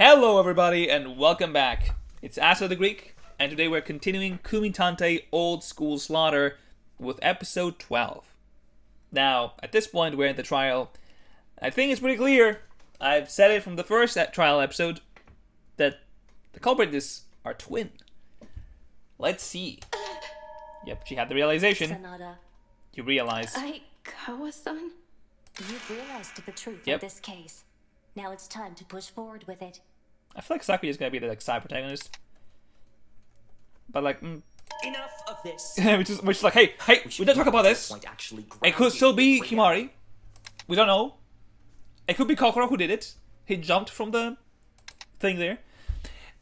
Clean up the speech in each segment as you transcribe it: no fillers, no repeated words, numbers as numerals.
Hello everybody and welcome back. It's Asa the Greek, and today we're continuing Kumitantei Old School Slaughter with episode 12. Now, at this point we're in the trial. I think it's pretty clear, I've said it from the first trial episode, that the culprit is our twin. Let's see. Yep, she had the realization. Sanada. You realize. Aikawa-san? You've realized the truth of this case. Now it's time to push forward with it. I feel like Sakura is gonna be the side protagonist. But enough of this. which is like, hey, we don't talk about this. It could still be Himari. We don't know. It could be Kokoro who did it. He jumped from the thing there.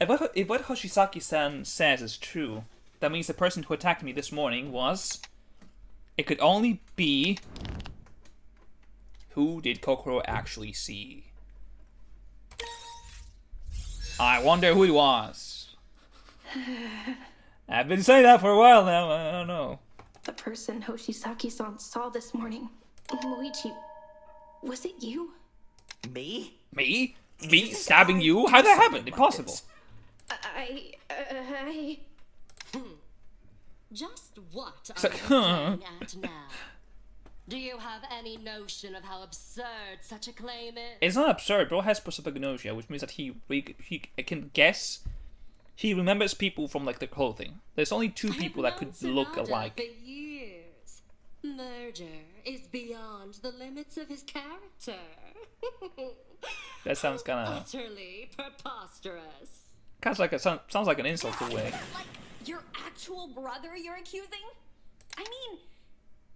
If what Hoshisaki-san says is true, that means the person who attacked me this morning was... It could only be... Who did Kokoro actually see? I wonder who it was. I've been saying that for a while now, I don't know. The person Hoshisaki-san saw this morning. Moichi, was it you? Me? Me? Me stabbing you? How'd that happen? Impossible. Just what It's are like, you playing at now? Do you have any notion of how absurd such a claim is? It's not absurd. Bro has prosopagnosia, which means that he can guess. He remembers people from like their clothing. There's only two people that could look alike. For years. Murder is beyond the limits of his character. That sounds kind of Utterly preposterous. sounds like an insult to way. Like your actual brother you're accusing? I mean,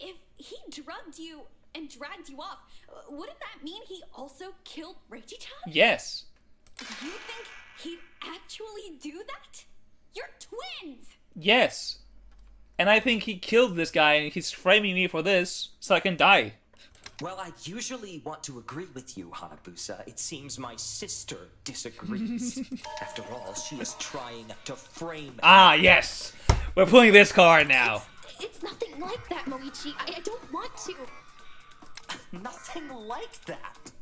if he drugged you and dragged you off, wouldn't that mean he also killed Reichi-chan? Yes. You think he'd actually do that? You're twins! Yes. And I think he killed this guy and he's framing me for this so I can die. Well, I usually want to agree with you, Hanabusa. It seems my sister disagrees. After all, she is trying to frame... Ah, yes. We're pulling this card now. It's nothing like that, Moichi. I don't want to. Nothing like that.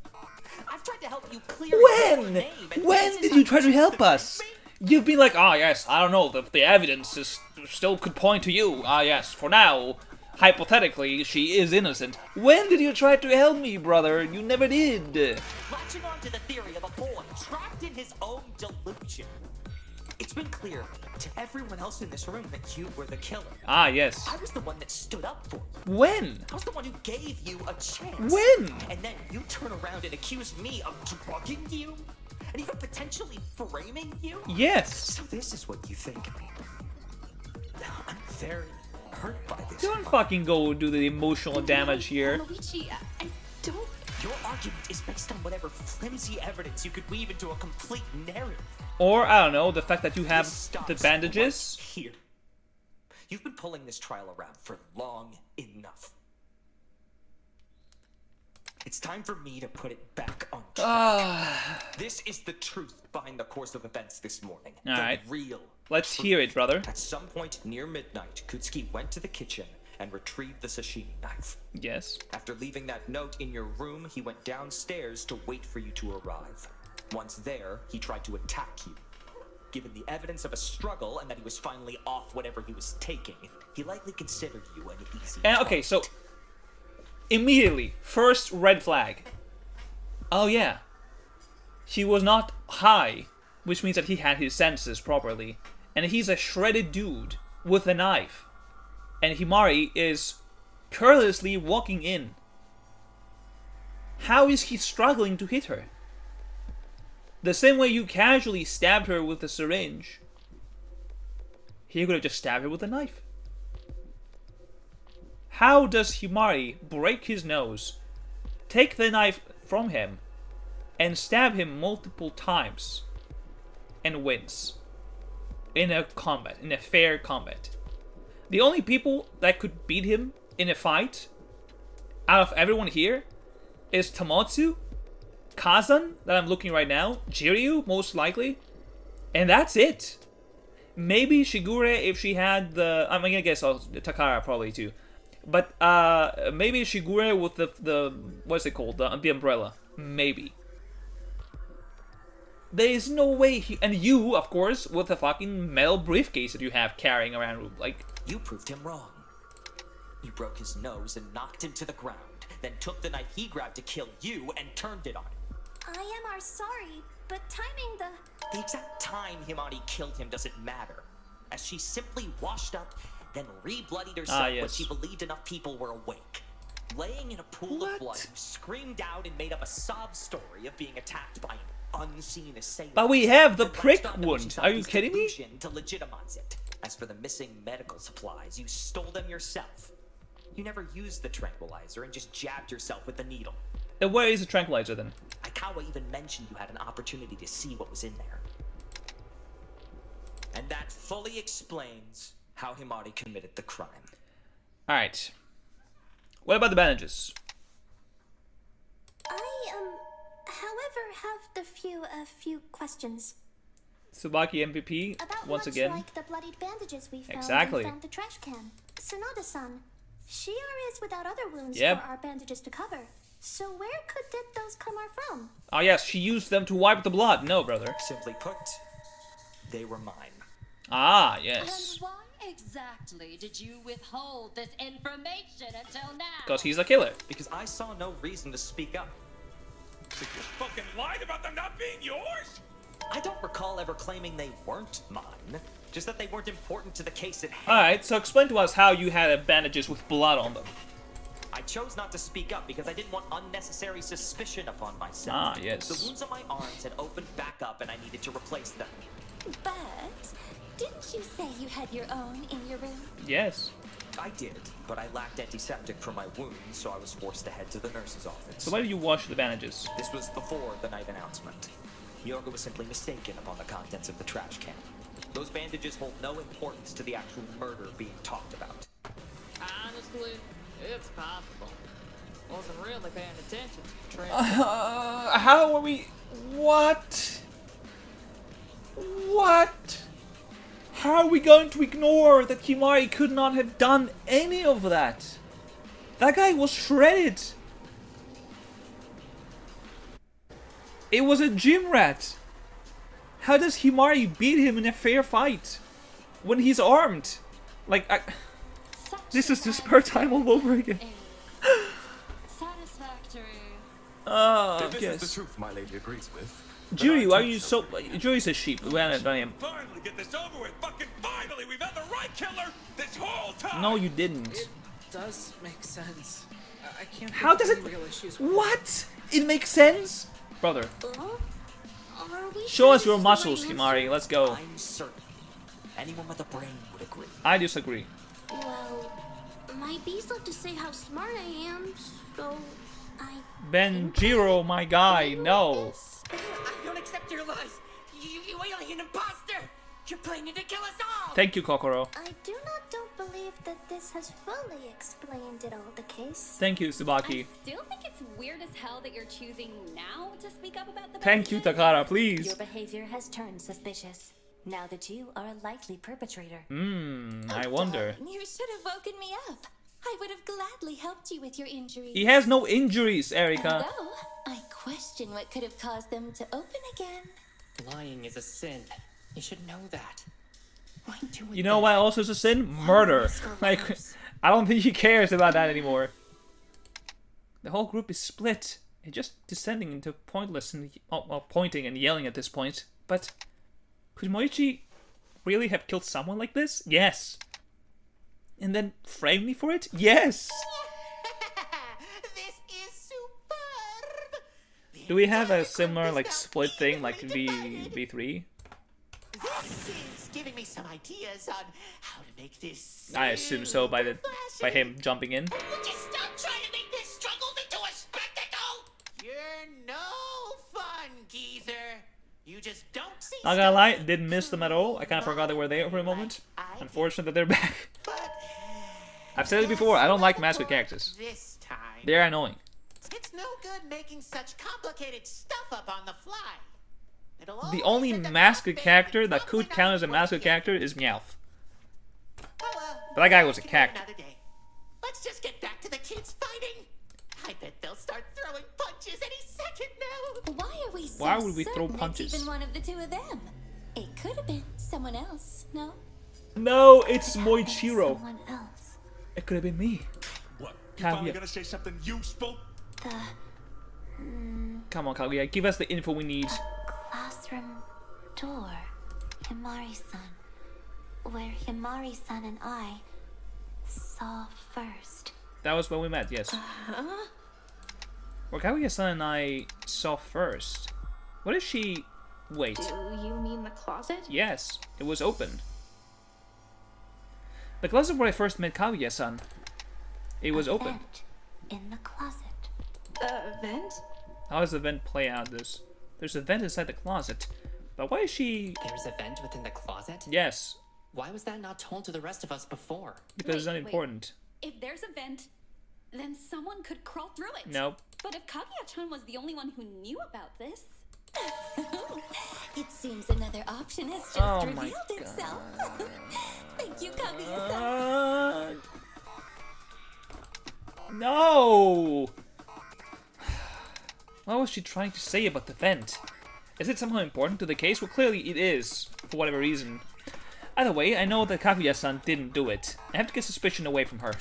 I've tried to help you clear your name. When did you try to help us? You've been like, yes, I don't know, the evidence is still could point to you. Yes, for now, hypothetically, she is innocent. When did you try to help me, brother? You never did. Latching on to the theory of a boy trapped in his own delusion. It's been clear to everyone else in this room that you were the killer. Ah, yes. I was the one that stood up for you. When? I was the one who gave you a chance. When? And then you turn around and accuse me of drugging you? And even potentially framing you? Yes. So this is what you think. I'm very hurt by this. Don't fucking go do the emotional damage here. Moichi, I don't... Your argument is based on whatever flimsy evidence you could weave into a complete narrative. Or, I don't know, the fact that you have This stops the bandages. right here. You've been pulling this trial around for long enough. It's time for me to put it back on track. This is the truth behind the course of events this morning. All right. Real. Let's hear it, brother. At some point near midnight, Kutsuki went to the kitchen and retrieved the sashimi knife. Yes. After leaving that note in your room, he went downstairs to wait for you to arrive. Once there, he tried to attack you. Given the evidence of a struggle and that he was finally off whatever he was taking, he likely considered you an easy And okay, so immediately, first red flag. Oh yeah. He was not high, which means that he had his senses properly. And he's a shredded dude with a knife. And Himari is carelessly walking in. How is he struggling to hit her? The same way you casually stabbed her with a syringe, he could have just stabbed her with a knife. How does Himari break his nose, take the knife from him, and stab him multiple times, and wins? In a combat, in a fair combat. The only people that could beat him in a fight, out of everyone here, is Tamotsu, Kazan, that I'm looking right now, Jiryu, most likely, and that's it. Maybe Shigure if she had the... I'm gonna guess Takara probably too. But maybe Shigure with the what's it called? The umbrella. Maybe. There is no way he... And you, of course, with the fucking metal briefcase that you have carrying around, like... You proved him wrong. You broke his nose and knocked him to the ground, then took the knife he grabbed to kill you and turned it on him. I am sorry, but timing The exact time Himari killed him doesn't matter, as she simply washed up, then re-bloodied herself when yes. she believed enough people were awake. Laying in a pool of blood, you screamed out and made up a sob story of being attacked by an unseen assailant. But we have the Then prick latched onto wound. Are you Michisaki's kidding me? delusion to legitimize it. As for the missing medical supplies, you stole them yourself. You never used the tranquilizer and just jabbed yourself with the needle. And where is the tranquilizer then? Aikawa even mentioned you had an opportunity to see what was in there. And that fully explains how Himari committed the crime. Alright. What about the bandages? I however have a few questions. Tsubaki MVP, About once much again. like the bloodied bandages we found Exactly. when we found the trash can. Sanada-san, Shiori is without other wounds Yep. for our bandages to cover. So where did those come from? Oh yes, she used them to wipe the blood. No, brother. Simply put, they were mine. Ah, And yes. why exactly did you withhold this information until now? Because he's a killer. Because I saw no reason to speak up. So you fucking lied about them not being yours? I don't recall ever claiming they weren't mine. Just that they weren't important to the case at hand. Alright, so explain to us how you had bandages with blood on them. I chose not to speak up because I didn't want unnecessary suspicion upon myself. Ah, yes. The wounds on my arms had opened back up and I needed to replace them. But didn't you say you had your own in your room? Yes. I did, but I lacked antiseptic for my wounds, so I was forced to head to the nurse's office. So why did you wash the bandages? This was before the night announcement. Yoga was simply mistaken upon the contents of the trash can. Those bandages hold no importance to the actual murder being talked about. Honestly, it's possible. Wasn't really paying attention to the trend. How are we... What? What? How are we going to ignore that Himari could not have done any of that? That guy was shredded. It was a gym rat. How does Himari beat him in a fair fight? When he's armed? Like, this is just spare time all over again. Satisfactory. If this is Yes. the truth my lady agrees with. Jury, why are you so... Jury's a sheep. We haven't done him. Finally get this over with. Fucking finally, we've had the right killer this whole time. No, you didn't. It does make sense. I can't. How think does of it... any real issues with What? It makes sense? Brother, Are we show us sure your this is the muscles, right Himari. Let's go. I'm certain anyone with a brain would agree. I disagree. answer? Well, my bees love to say how smart I am, so I... Benjiro, my guy, no. I don't accept your lies. You alien imposter. You're planning to kill us all. Thank you, Kokoro. I don't believe that this has fully explained it all, the case. Thank you, I Tsubaki. still think it's weird as hell that you're choosing now to speak up about the Thank you, bandages. Takara, Your please. behavior has turned suspicious. Now that you are a likely perpetrator. I wonder. You should have woken me up. I would have gladly helped you with your injuries. He has no injuries, Erika. Though, I question what could have caused them to open again. lying is a sin. You should know that. Why do it You know then? what also is a sin? Murder. Like, I don't think he cares about that anymore. The whole group is split. And just descending into pointless and pointing and yelling at this point. But could Moichi really have killed someone like this? Yes. And then frame me for it? Yes. This is superb. Do we have a similar like split thing like V3? This is giving me some ideas on how to make this. I assume so by him jumping in. Would you stop trying to make this struggle into a spectacle? You're no fun, geezer. You just don't see. Not gonna lie, didn't miss them at all. I kind of forgot they were there for a moment. Unfortunate that they're back. But I've said it before, I don't like masked characters. this time, They're annoying. it's no good making such complicated stuff up on the fly. It'll The always only end up masked happening character that probably could not count as a even masked yet. character is Meowth. Oh, well, But that guy was a we can do character. another day. Let's just get back to the kids fighting. I bet they'll start throwing punches any second now. Why are we so Why would we throw certain punches? it's even one of the two of them? It could have been someone else, no? No, it's Moichiro. Someone else. It could have been me. What? You finally Kaguya. gonna say something useful? Come on, Kaguya, give us the info we need. Classroom door. Himari-san. Where Himari-san and I saw first. That was when we met, yes. Where Kaguya-san and I saw first. What is she... Wait. Do you mean the closet? Yes, it was open. The closet where I first met Kaguya-san. It was open. Vent in the closet. Vent? How does the vent play out There's a vent inside the closet. But why is she... There's a vent within the closet? Yes, Why was that not told to the rest of us before? because it's Wait, unimportant. If there's a vent, then someone could crawl through it. Nope. But if Kaguya-chan was the only one who knew about this... It seems another option has just Oh my revealed itself. Thank you, Kaguya-san. No! What was she trying to say about the vent? Is it somehow important to the case? Well, clearly it is, for whatever reason. Either way, I know that Kaguya-san didn't do it. I have to get suspicion away from her.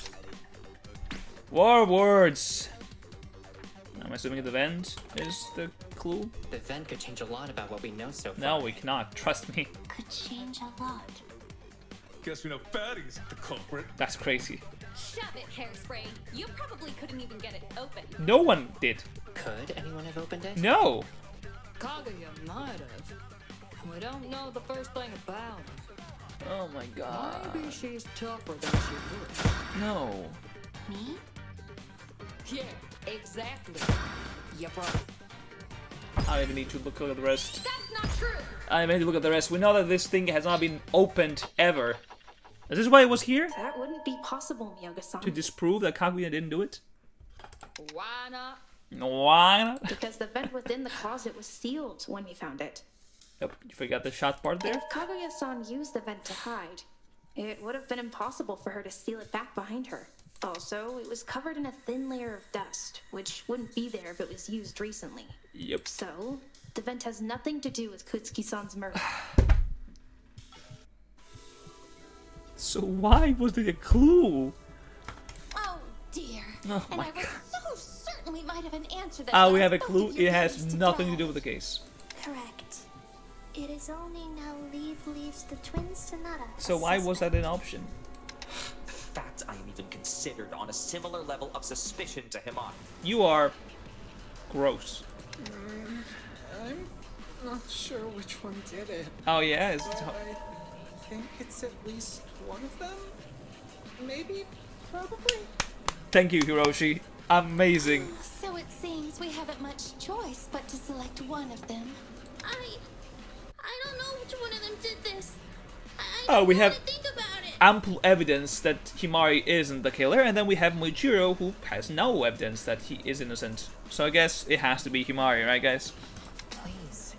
War words! I'm assuming the vent is the clue? The vent could change a lot about what we know so far. No, we cannot. Trust me. Could change a lot. Guess we know Fatty's the culprit. That's crazy. Shove it, Hairspray. You probably couldn't even get it open. No one did. Could anyone have opened it? No! Kaguya might have. We don't know the first thing about her. Oh my god. Maybe she's tougher than she looks. No. Me? Yeah, exactly. Yeah, bro. I don't even need to look at the rest. That's not true! I need to look at the rest. We know that this thing has not been opened ever. Is this why it was here? That wouldn't be possible, Miyoga-san. To disprove that Kaguya didn't do it? Why not? Why not? Because the vent within the closet was sealed when we found it. Yep, you forgot the shot part there? If Kaguya-san used the vent to hide, it would have been impossible for her to seal it back behind her. Also, it was covered in a thin layer of dust, which wouldn't be there if it was used recently. Yep. So, the vent has nothing to do with Kutsuki-san's murder. So why was it a clue? Oh dear. Oh and my I was so certain we might have an answer that We allows have a both clue. of you It has guys nothing to drive. do with the case. Correct. It is only now leaves the twin Sonata. So why was that an option? The fact I am even considered on a similar level of suspicion to Himari. You are gross. I'm not sure which one did it. Oh yeah, it's But I think it's at least one of them? Maybe? Probably? Thank you, Hiroshi. Amazing. So it seems we haven't much choice but to select one of them. I don't know which one of them did this. Oh, we have think about it. ample evidence that Himari isn't the killer, and then we have Moichiro, who has no evidence that he is innocent. So I guess it has to be Himari, right, guys? Please.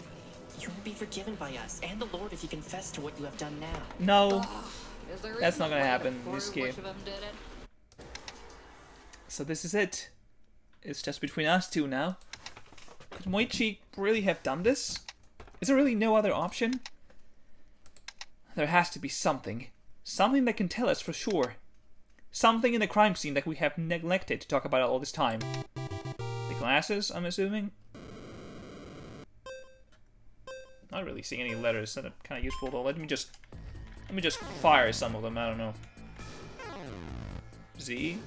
You will be forgiven by us and the Lord if you confess to what you have done now. No, Is there that's even not gonna a way to happen in this prove game. which of them did it? So this is it. It's just between us two now. Could Moichi really have done this? Is there really no other option? There has to be something. Something that can tell us for sure. Something in the crime scene that we have neglected to talk about all this time. The glasses, I'm assuming? Not really seeing any letters that are kind of useful though. Let me just fire some of them. I don't know. Z?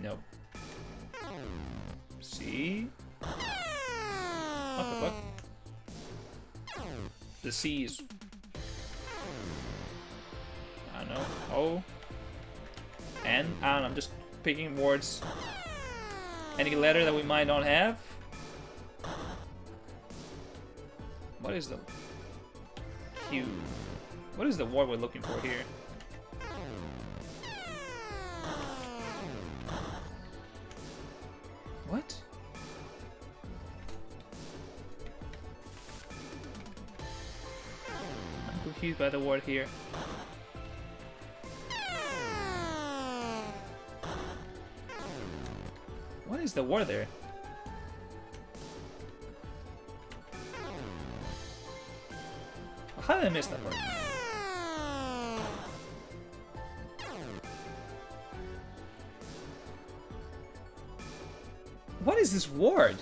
Nope. C? What the fuck? The C is... I don't know. O? N? I don't know. I'm just picking words. Any letter that we might not have? What is the... Q? What is the word we're looking for here? What? I'm confused by the word here. What is the word there? How did I miss that word? What is this word?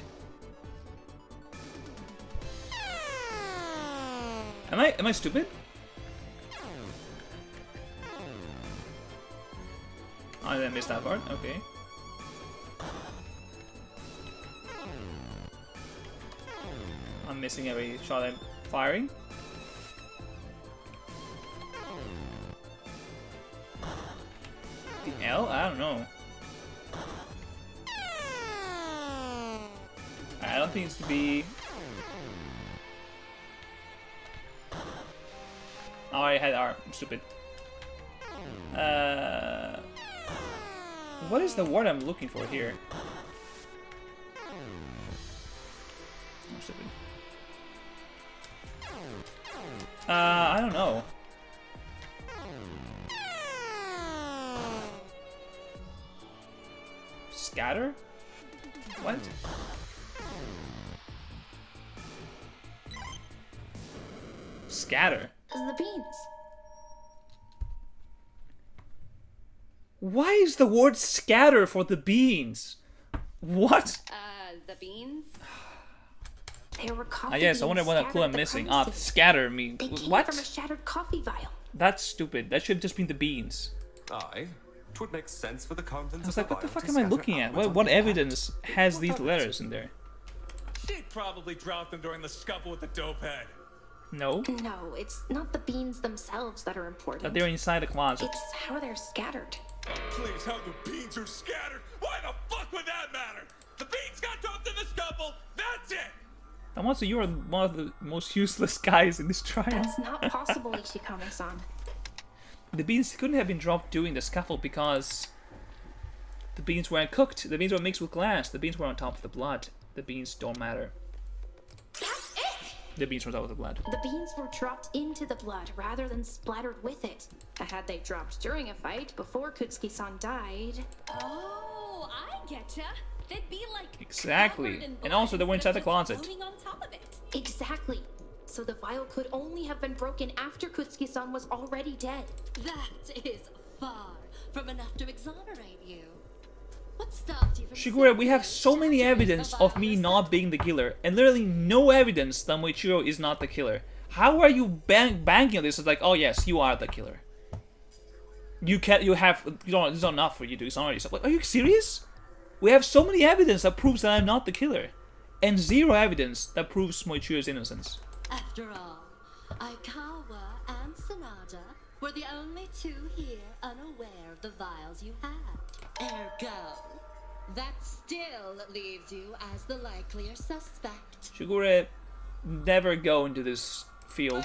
Am I stupid? Oh, did I miss that part? Okay. I'm missing every shot I'm firing. The L? I don't know. I don't think it's to be... Oh, I had R. I'm stupid. What is the word I'm looking for here? I'm stupid. I don't know. Scatter? What? Scatter? The beans. Why is the word scatter for the beans? What? The beans? They were coffee yes, I wonder beans what clue I'm scattered missing. the Ah, premises. scatter means They came what? from a shattered coffee vial. That's stupid. That should have just been the beans. Aye. 'Twould make sense for the I contents was of like, what the vial fuck to am I scatter looking at? outwards What on the evidence has these letters in there? She probably dropped them during the scuffle with the dope head. No. No, it's not the beans themselves that are important. But they're inside the closet. It's how they're scattered. Please, how the beans are scattered? Why the fuck would that matter? The beans got dropped in the scuffle. That's it. And also, you are one of the most useless guys in this trial. That's not possible, Ichikami-san. The beans couldn't have been dropped during the scuffle because the beans weren't cooked. The beans were mixed with glass. The beans were on top of the blood. The beans don't matter. That's it! The beans were on top of the blood. The beans were dropped into the blood rather than splattered with it. Had they dropped during a fight before Kutsuki-san died... Oh, I getcha. They'd be like Exactly. covered in And also, they were blood inside the instead of closet. just floating on top of it. Exactly. So the vial could only have been broken after Kutsuki-san was already dead. That is far from enough to exonerate you. What stopped you from Shigure, we have so many shattering evidence the of me not being the killer, and literally no evidence that Moichiro is not the killer. How are you banking on this? It's like, oh yes, you are the killer. You can't. You have. You don't. It's not enough for you to exonerate yourself. Like, are you serious? We have so many evidence that proves that I'm not the killer, and zero evidence that proves Moichiro's innocence. After all, Aikawa and Sanada were the only two here unaware of the vials you had. Ergo, that still leaves you as the likelier suspect. Shigure, never go into this field.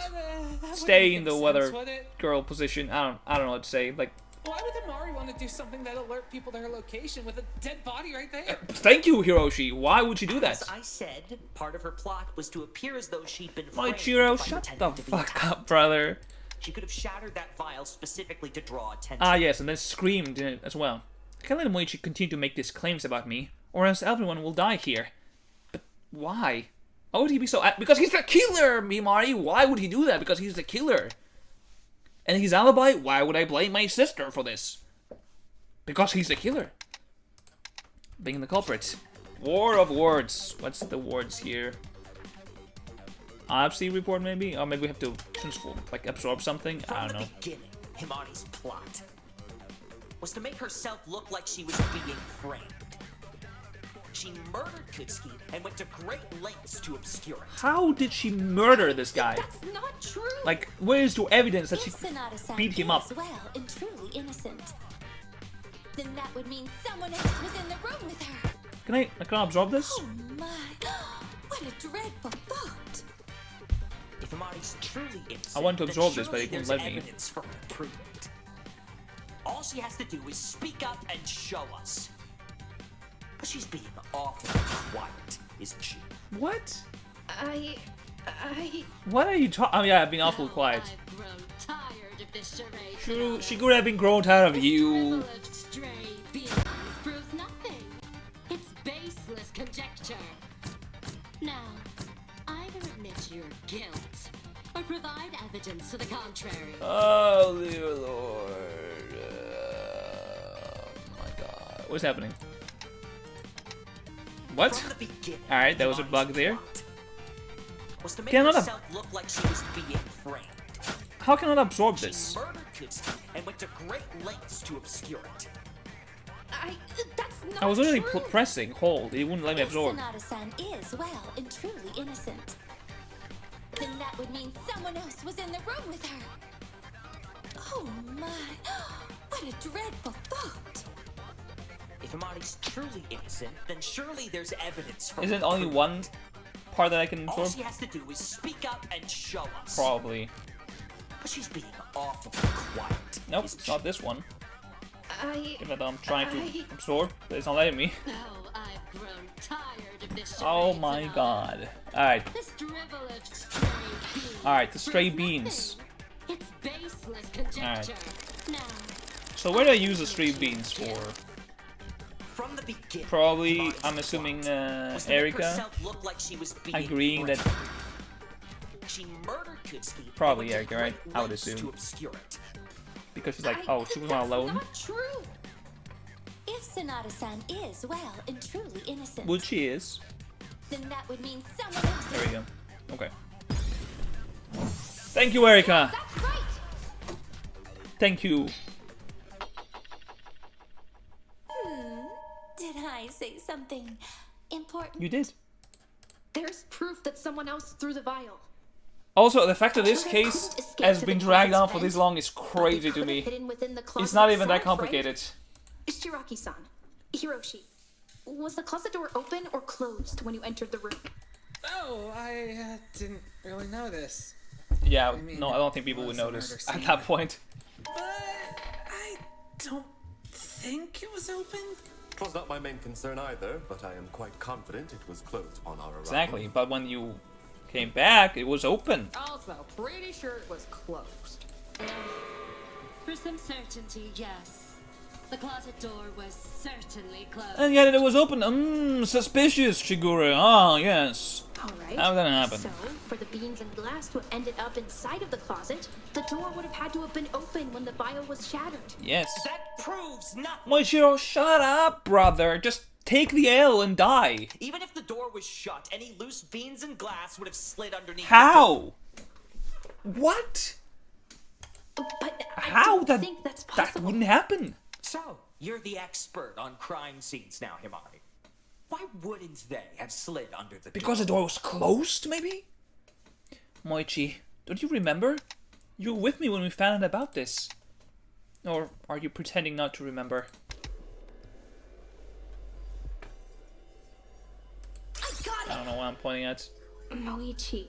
Stay in the weather girl position. I don't know what to say. Like, Why would Amari want to do something that alert people to her location with a dead body right there? thank you, Hiroshi. Why would you do that? As I said, part of her plot was to appear as though she'd been framed Moichiro, by shut pretending the to be fuck attacked. up, brother. She could have shattered that vial specifically to draw attention. Ah, yes, and then screamed in it as well. I can't let Moichi continue to make these claims about me, or else everyone will die here. But why? Why would he be so... Because he's the killer, Mimari! Why would he do that? Because he's the killer. And his alibi? Why would I blame my sister for this? Because he's the killer. Being the culprit. War of words. What's the words here? Autopsy report, maybe? Or maybe we have to transform, like absorb something? I don't know. From the beginning, Himari's plot was to make herself look like she was being framed. She murdered Kutsuki and went to great lengths to obscure it. How did she murder this guy? That's not true! Like, where is the evidence that she If Sonata-san beat him is up? well and truly innocent, then that would mean someone else was in the room with her. Can I absorb this? Oh my! What a dreadful thought! If Himari's truly innocent, I want to then absorb this, but surely it won't there's let me. evidence for her to prove it. All she has to do is speak up and show us. But she's being awfully quiet, isn't she? What? I... What are you talking? Oh yeah, I've been awful quiet. I've grown tired of this charade. True, she could have been grown tired of you. Privileged stray beings proves nothing. It's or provide evidence to the contrary. Oh, dear Lord. Oh my God. What's happening? What? Alright, that was a bug there. Was to make Cannot herself look like she was being framed. How can I absorb this? She murdered Kumitantei and went to great lengths to obscure it. That's not I was literally true. pressing hold. It wouldn't let me If absorb. Sonata-san is well and truly innocent, then that would mean someone else was in the room with her. Oh my, what a dreadful thought. If Amari's truly innocent, then surely there's evidence for Isn't her only proof. one part that I can All absorb? she has to do is speak up and show us. Probably. But she's being awfully quiet. Nope, it's not this one. Even though I'm trying to I- absorb, but it's not letting me. Oh, I've grown tired of this. Oh charade my tonight. God. Alright, This drivel of stray beans. alright, the stray proves beans. nothing. It's baseless conjecture. Now, So where do I use the stray beans for? From the beginning, Probably, Amari's I'm assuming, plot was to make Erika herself look like she was being agreeing that framed. She murdered Kumitantei and Probably went to Erika, right? great I would lengths assume. to obscure it. because she's like, oh, she was not alone. Not true. if Sonata-san is well and truly innocent, Well, she is. then that would mean someone else. There we go. Okay. Thank you, Erika. That's right. Thank you. Did I say something important? You did. There's proof that someone else threw the vial. Also, the fact that this They case couldn't escape has to been the dragged on closet's for this vent, long is but they crazy to could have me. hidden within the It's closet not even that itself, right? complicated. Shiraki-san, Hiroshi, was the closet door open or closed when you entered the room? Oh, I didn't really notice. Yeah, I mean, no, I don't think people it would was a notice murder at scene. that point. But I don't think it was open. It was not my main concern either, but I am quite confident it was closed upon our arrival. Exactly, but when you came back, it was open. Also, pretty sure it was closed. For some certainty, yes. The closet door was certainly closed. And yet it was open. Suspicious, Shigure. Ah, yes. Alright. How did that happen? So, for the beans and glass to have ended up inside of the closet, the door would have had to have been open when the vial was shattered. Yes. That proves nothing. Moichiro, shut up, brother. Just take the L and die. Even if the door was shut, any loose beans and glass would have slid underneath. How? What? But How? I don't That, think that's that possible. wouldn't happen. So, you're the expert on crime scenes now, Himari. Why wouldn't they have slid under the Because the door? door was closed, maybe? Moichi, don't you remember? You were with me when we found out about this. Or are you pretending not to remember? I don't know what I'm pointing at. Moichi,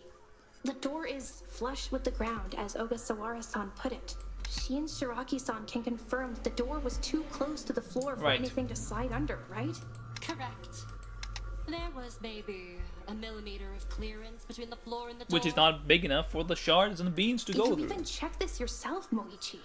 the door is flush with the ground, as Ogasawara-san put it. She and Shiraki-san can confirm that the door was too close to the floor for Right. anything to slide under, right? Correct. There was maybe a millimeter of clearance between the floor and the door. Which is not big enough for the shards and the beans to Did go you through. even check this yourself, Moichi?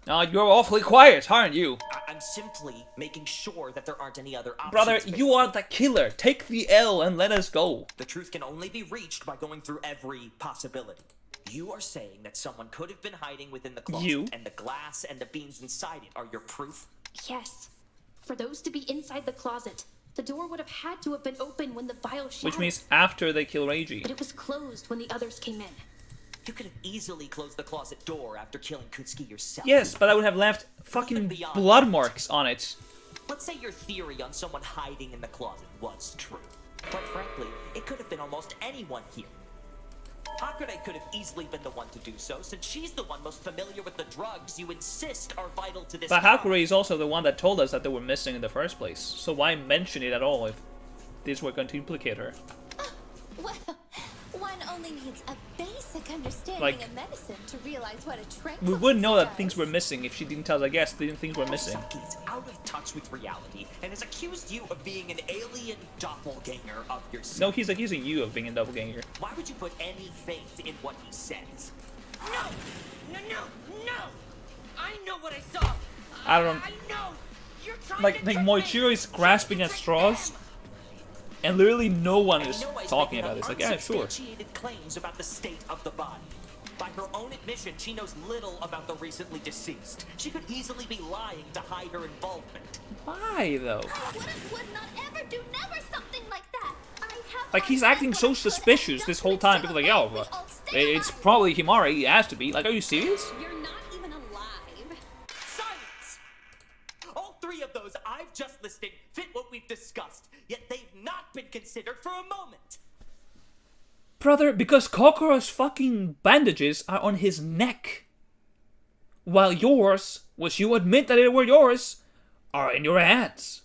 You're awfully quiet, aren't you? I'm simply making sure that there aren't any other options. Brother, you are the killer. Take the L and let us go. The truth can only be reached by going through every possibility. You are saying that someone could have been hiding within the closet, You? and the glass and the beans inside it are your proof? Yes. For those to be inside the closet, the door would have had to have been open when the vial shattered. Which means after they kill Reiji. But it was closed when the others came in. You could have easily closed the closet door after killing Kumitantei yourself. Yes, but I would have left fucking blood marks on it. Let's say your theory on someone hiding in the closet was true. Quite frankly, it could have been almost anyone here. Hakure could have easily been the one to do so, since she's the one most familiar with the drugs you insist are vital to this But crime. Hakure is also the one that told us that they were missing in the first place. So why mention it at all if this were going to implicate her? Well, one only needs a basic understanding Like- of medicine to realize what a trick. We wouldn't know that things were missing if she didn't tell us. I guess things were missing. Saki is out of touch with reality and has accused you of being an alien doppelganger of yourself. No, he's accusing you of being a doppelganger. Why would you put any faith in what he says? No! I know what I saw! I don't. I know! You're trying Like to trick Moichiro is grasping at straws. And literally no one And is Inoue's talking making about this. Like, yeah, sure. unsubstantiated claims about the state of the body. By her own admission, she knows little about the recently deceased. She could easily be lying to hide her involvement. Why, though? Would not ever do never something like that. I have Like, he's acting so suspicious this whole time. People are like, yo, it's probably Himari. It has to be. Like, are you serious? You're not even alive. Silence! All three of those I've just listed fit what we've discussed, yet they've not been considered for a moment. Brother, because Kokoro's fucking bandages are on his neck. While yours, which you admit that they were yours, are in your hands.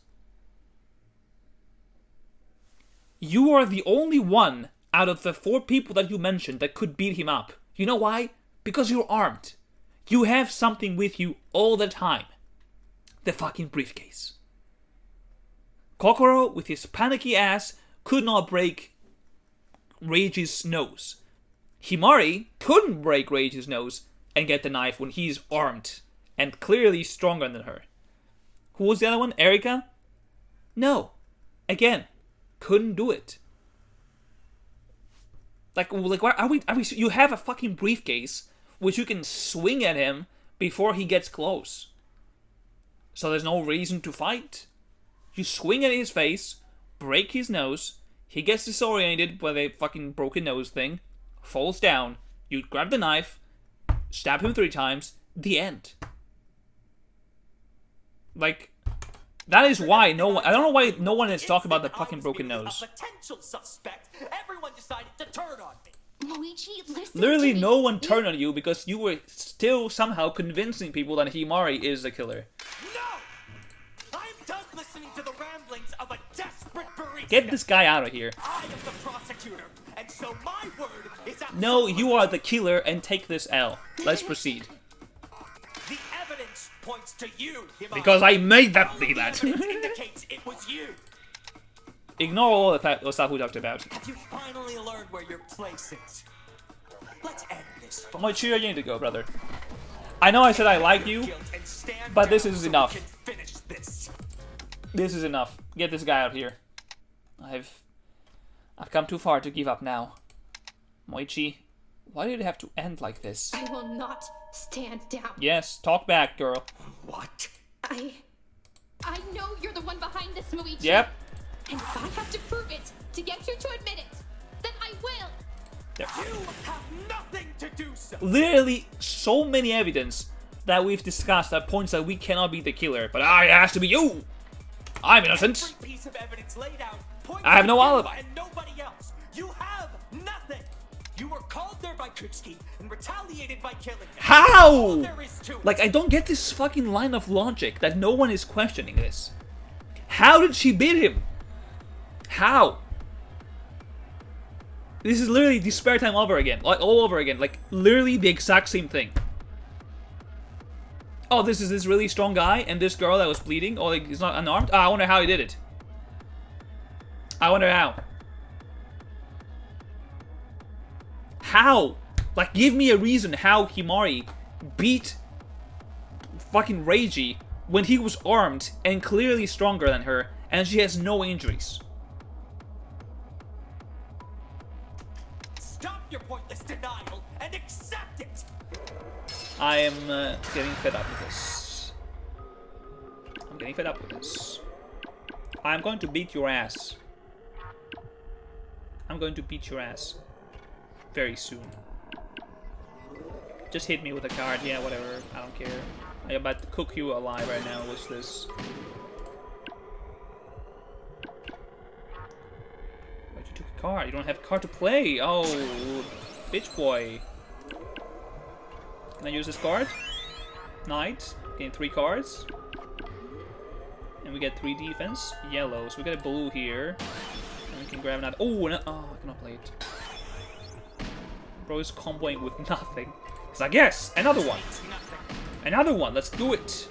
You are the only one out of the 4 people that you mentioned that could beat him up. You know why? Because you're armed. You have something with you all the time. The fucking briefcase. Kokoro, with his panicky ass, could not break Reiji's nose. Himari couldn't break Reiji's nose and get the knife when he's armed and clearly stronger than her. Who was the other one? Erika? No. Again, couldn't do it. Like why are we? You have a fucking briefcase which you can swing at him before he gets close. So there's no reason to fight. You swing at his face, break his nose. He gets disoriented by the fucking broken nose thing, falls down, you grab the knife, stab him 3 times, the end. Like, that is why no one, I don't know why no one has talked about the fucking broken nose. A potential suspect. Everyone decided to turn on me. Luigi, listen Literally to me. no one turned on you because you were still somehow convincing people that Himari is the killer. No! I'm done listening to the ramblings of a desperate barista. Get this guy out of here. I am the prosecutor, and so my word is absolute. No, you are the killer and take this L. Let's proceed. The evidence points to you, Himari. Because I made that be The that. evidence indicates it was you. Ignore all the stuff we talked about. Have you finally learned where your place is? Let's end this. My cheer you need to go, brother. I know I said I like you, but this is enough. This is enough. Get this guy out here. I've come too far to give up now. Moichi, why did it have to end like this? I will not stand down. Yes, talk back, girl. What? I know you're the one behind this, Moichi. Yep. And if I have to prove it to get you to admit it, then I will. There. You have nothing to do so. Literally, so many evidence that we've discussed that points that we cannot be the killer, but it has to be you. I'm innocent. Every piece of evidence laid out points I have to no you alibi. and nobody else. You have nothing. You were called there by Kutsuki and retaliated by killing him. All How? there is to it. Like, I don't get this fucking line of logic that no one is questioning this. How did she beat him? How? This is literally the spare time over again. Like, all over again. Like, literally the exact same thing. Oh, this is this really strong guy and this girl that was bleeding. Oh, like, he's not unarmed? I wonder how he did it. I wonder how. How? Like, give me a reason how Himari beat fucking Reiji when he was armed and clearly stronger than her and she has no injuries. Stop your pointless denial and accept it. I am getting fed up with this. I'm getting fed up with this. I'm going to beat your ass. I'm going to beat your ass. Very soon. Just hit me with a card. Yeah, whatever. I don't care. I'm about to cook you alive right now with this. But you took a card. You don't have a card to play. Oh, bitch boy. Can I use this card? Knight. Gain 3 cards. And we get 3 defense. Yellow. So we get a blue here. And we can grab another. Oh, no. Oh, I cannot play it. Bro is comboing with nothing. He's like, yes, another one. Another one. Let's do it.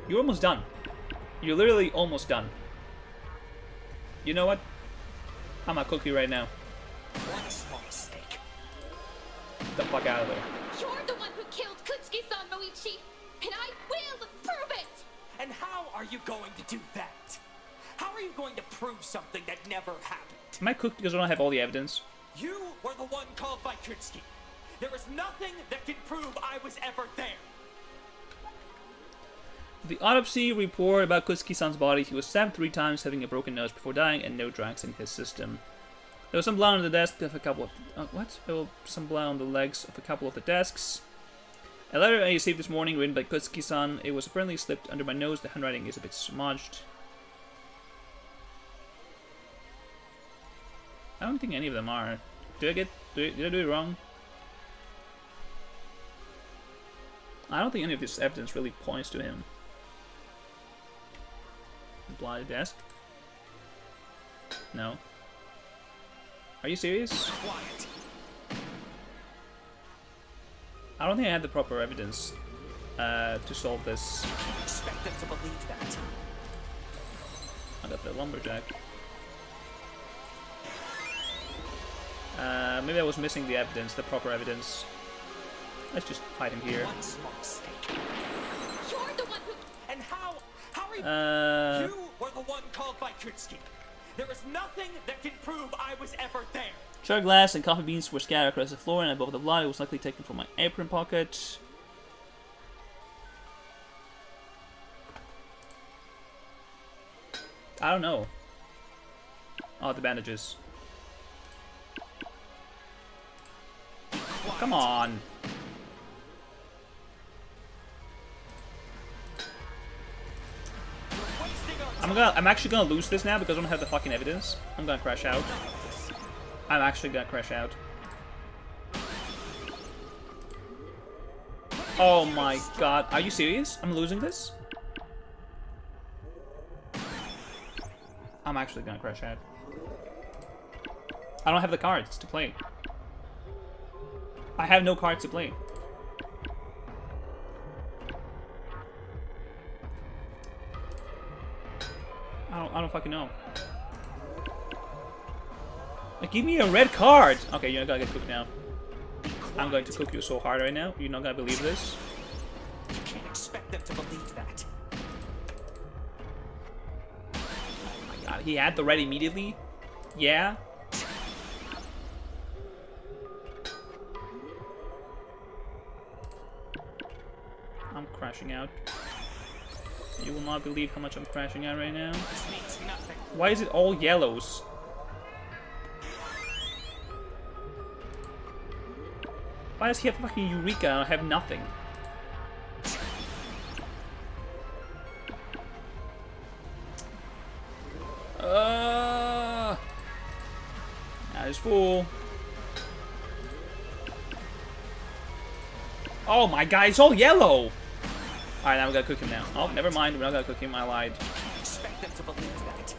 You're almost done. You're literally almost done. You know what? I'm gonna cook you right now. One small mistake. Get the fuck out of there. You're the one who killed Kutsuki-san, Moichi, and I will prove it! And how are you going to do that? How How are you going to prove something that never happened? Am I cooked because I don't have all the evidence? You were the one called by Kutsky. There is nothing that can prove I was ever there. The autopsy report about Kutsky-san's body, he was stabbed 3 times, having a broken nose before dying, and no drugs in his system. There was some blood on the desk of a couple of... There was some blood on the legs of a couple of the desks. A letter I received this morning written by Kutsky-san. It was apparently slipped under my nose. The handwriting is a bit smudged. I don't think any of them are. Did I do it wrong? I don't think any of this evidence really points to him. Bloody desk? No. Are you serious? Quiet. I don't think I had the proper evidence to solve this. Expect them to believe that. I got the lumberjack. Maybe I was missing the evidence, the proper evidence. Let's just fight him here. One small mistake. You're the one who... And how are you? You were the one called by Kutsky. There is nothing that can prove I was ever there. Shard glass and coffee beans were scattered across the floor, and above the blood, it was likely taken from my apron pocket. I don't know. Oh, the bandages. Come on. I'm actually gonna lose this now because I don't have the fucking evidence. I'm gonna crash out. I'm actually gonna crash out. Oh my god. Are you serious? I'm losing this? I'm actually gonna crash out. I don't have the cards to play. I have no cards to play. I don't fucking know. Like, give me a red card! Okay, you're not gonna get cooked now. I'm going to cook you so hard right now. You're not gonna believe this. You can't expect them to believe that. Oh my god, he had the red immediately? Yeah? I'm crashing out. You will not believe how much I'm crashing out right now. This means nothing. Why is it all yellows? Why does he have fucking Eureka and I have nothing? That is full. Oh my god, it's all yellow! Alright, now we gotta cook him now. Oh, never mind, we're not gonna cook him, I lied. Expect them to believe that.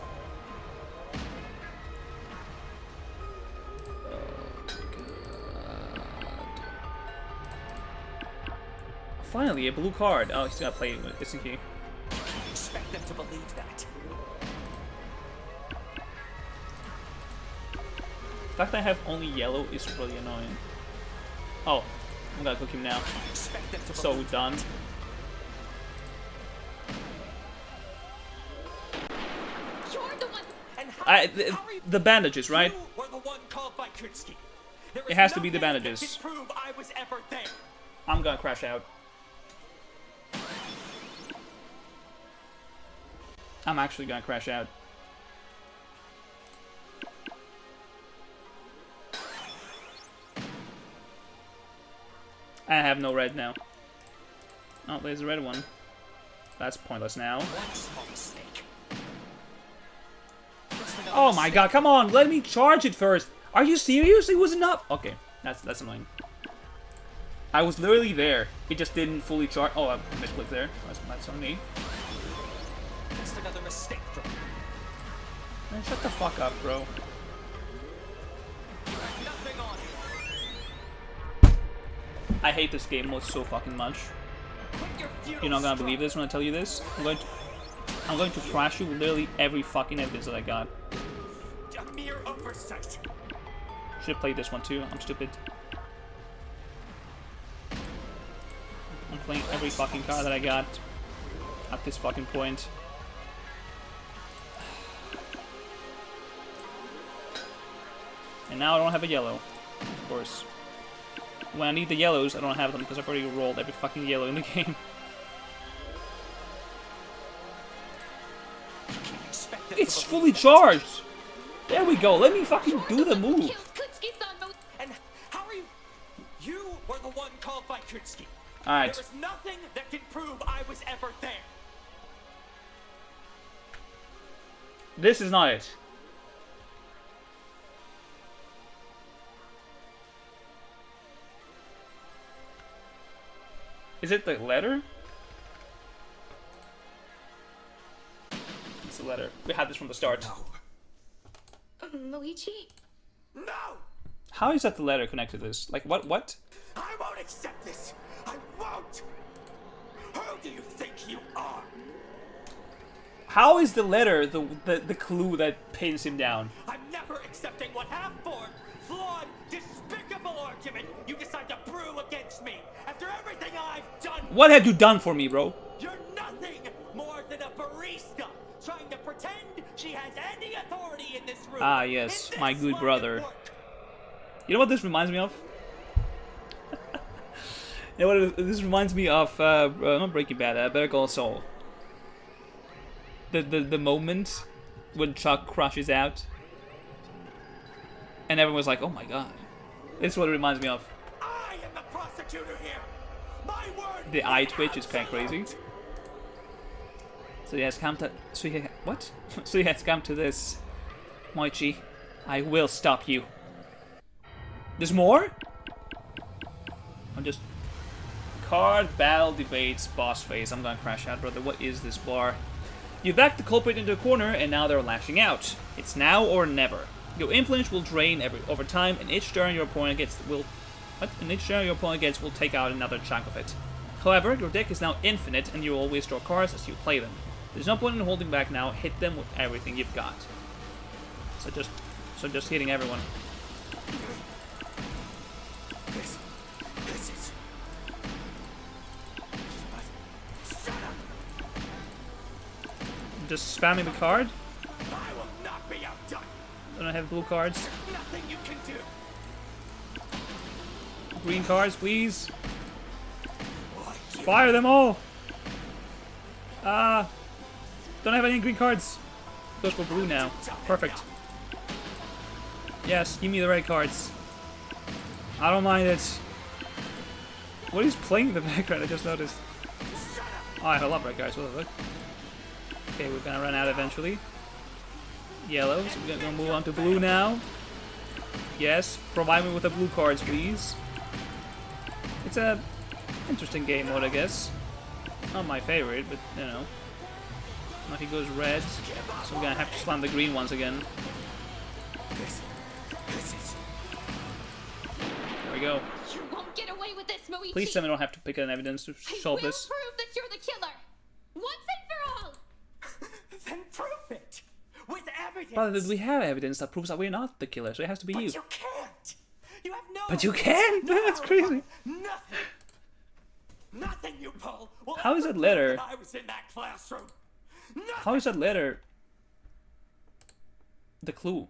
Finally, a blue card. Oh, he's gonna play it with, isn't he? Expect them to believe that. The fact that I have only yellow is really annoying. Oh, I'm gonna cook him now. Expect them to So believe done. You're the one... And how The bandages, right? You were the one called by Kutsky. There It is has to be the nothing bandages. that can prove I was ever there. I'm gonna crash out. I'm actually gonna crash out. I have no red now. Oh, there's a red one. That's pointless now. One small mistake. Oh my god, come on, let me charge it first. Are you serious? It was enough. Okay, that's annoying. I was literally there. It just didn't fully charge. Oh, I misclicked there. That's on me. Just another mistake from you. Man, shut the fuck up, bro. You have nothing on you. I hate this game mode so fucking much. Quit your futile You're not gonna struggle. believe this when I tell you this. I'm going to trash you with literally every fucking evidence that I got. A mere oversight. Should have played this one too. I'm stupid. I'm playing every fucking card that I got at this fucking point. And now I don't have a yellow, of course. When I need the yellows, I don't have them because I've already rolled every fucking yellow in the game. It's fully charged! There we go, let me fucking do the move! And how are you? You were the one called by Kutsuki. Alright. There is nothing that can prove I was ever there. This is not it. Is it the letter? It's the letter. We had this from the start. Luigi? No! How is that the letter connected to this? Like, what? I won't accept this! I won't! Who do you think you are? How is the letter the clue that pins him down? I'm never accepting what half-formed, flawed, despicable argument you decide to brew against me after everything I've done. What have you done for me, bro? You're nothing more than a barista trying to pretend she has any authority in this room. Ah, yes, my good brother. You know what this reminds me of? You know what this reminds me of? Not Breaking Bad, Better Call Saul. The moment when Chuck crashes out, and everyone's like, "Oh my god!" This is what it reminds me of. I am the prosecutor here. My word. The eye twitch is kind of crazy. So he has come to. So he what? So he has come to this. Moichi, I will stop you. There's more? I'm just. Card battle debates boss phase. I'm gonna crash out, brother. What is this bar? You backed the culprit into a corner, and now they're lashing out. It's now or never. Your influence will drain over time, and each turn your opponent gets will take out another chunk of it. However, your deck is now infinite, and you always draw cards as you play them. There's no point in holding back now. Hit them with everything you've got. So just hitting everyone. This is. Shut up. Just spamming the card. I will not be outdone. Don't I have blue cards? Nothing you can do. Green cards, please. Fire them all. Don't have any green cards. Goes for blue now. Perfect. Yes, give me the red cards. I don't mind it. What is playing in the background? I just noticed. Oh, I love red cards. Look. Okay, we're gonna run out eventually. Yellow, so we're gonna move on to blue now. Yes, provide me with the blue cards, please. It's a interesting game mode, I guess. Not my favorite, but you know. Now he goes red, so we're gonna have to slam the green ones again. There we go. You won't get away with this, Moichi. Please tell me I don't have to pick an evidence to solve this. Prove that you're the killer, once and for all. Then prove it with evidence. But we have evidence that proves that we're not the killer, so it has to be you. But you can't. You have no. But you can. No, That's crazy. Nothing. Nothing you pull. Will How is ever that letter? prove that I was in that classroom. Nothing. How is that letter the clue?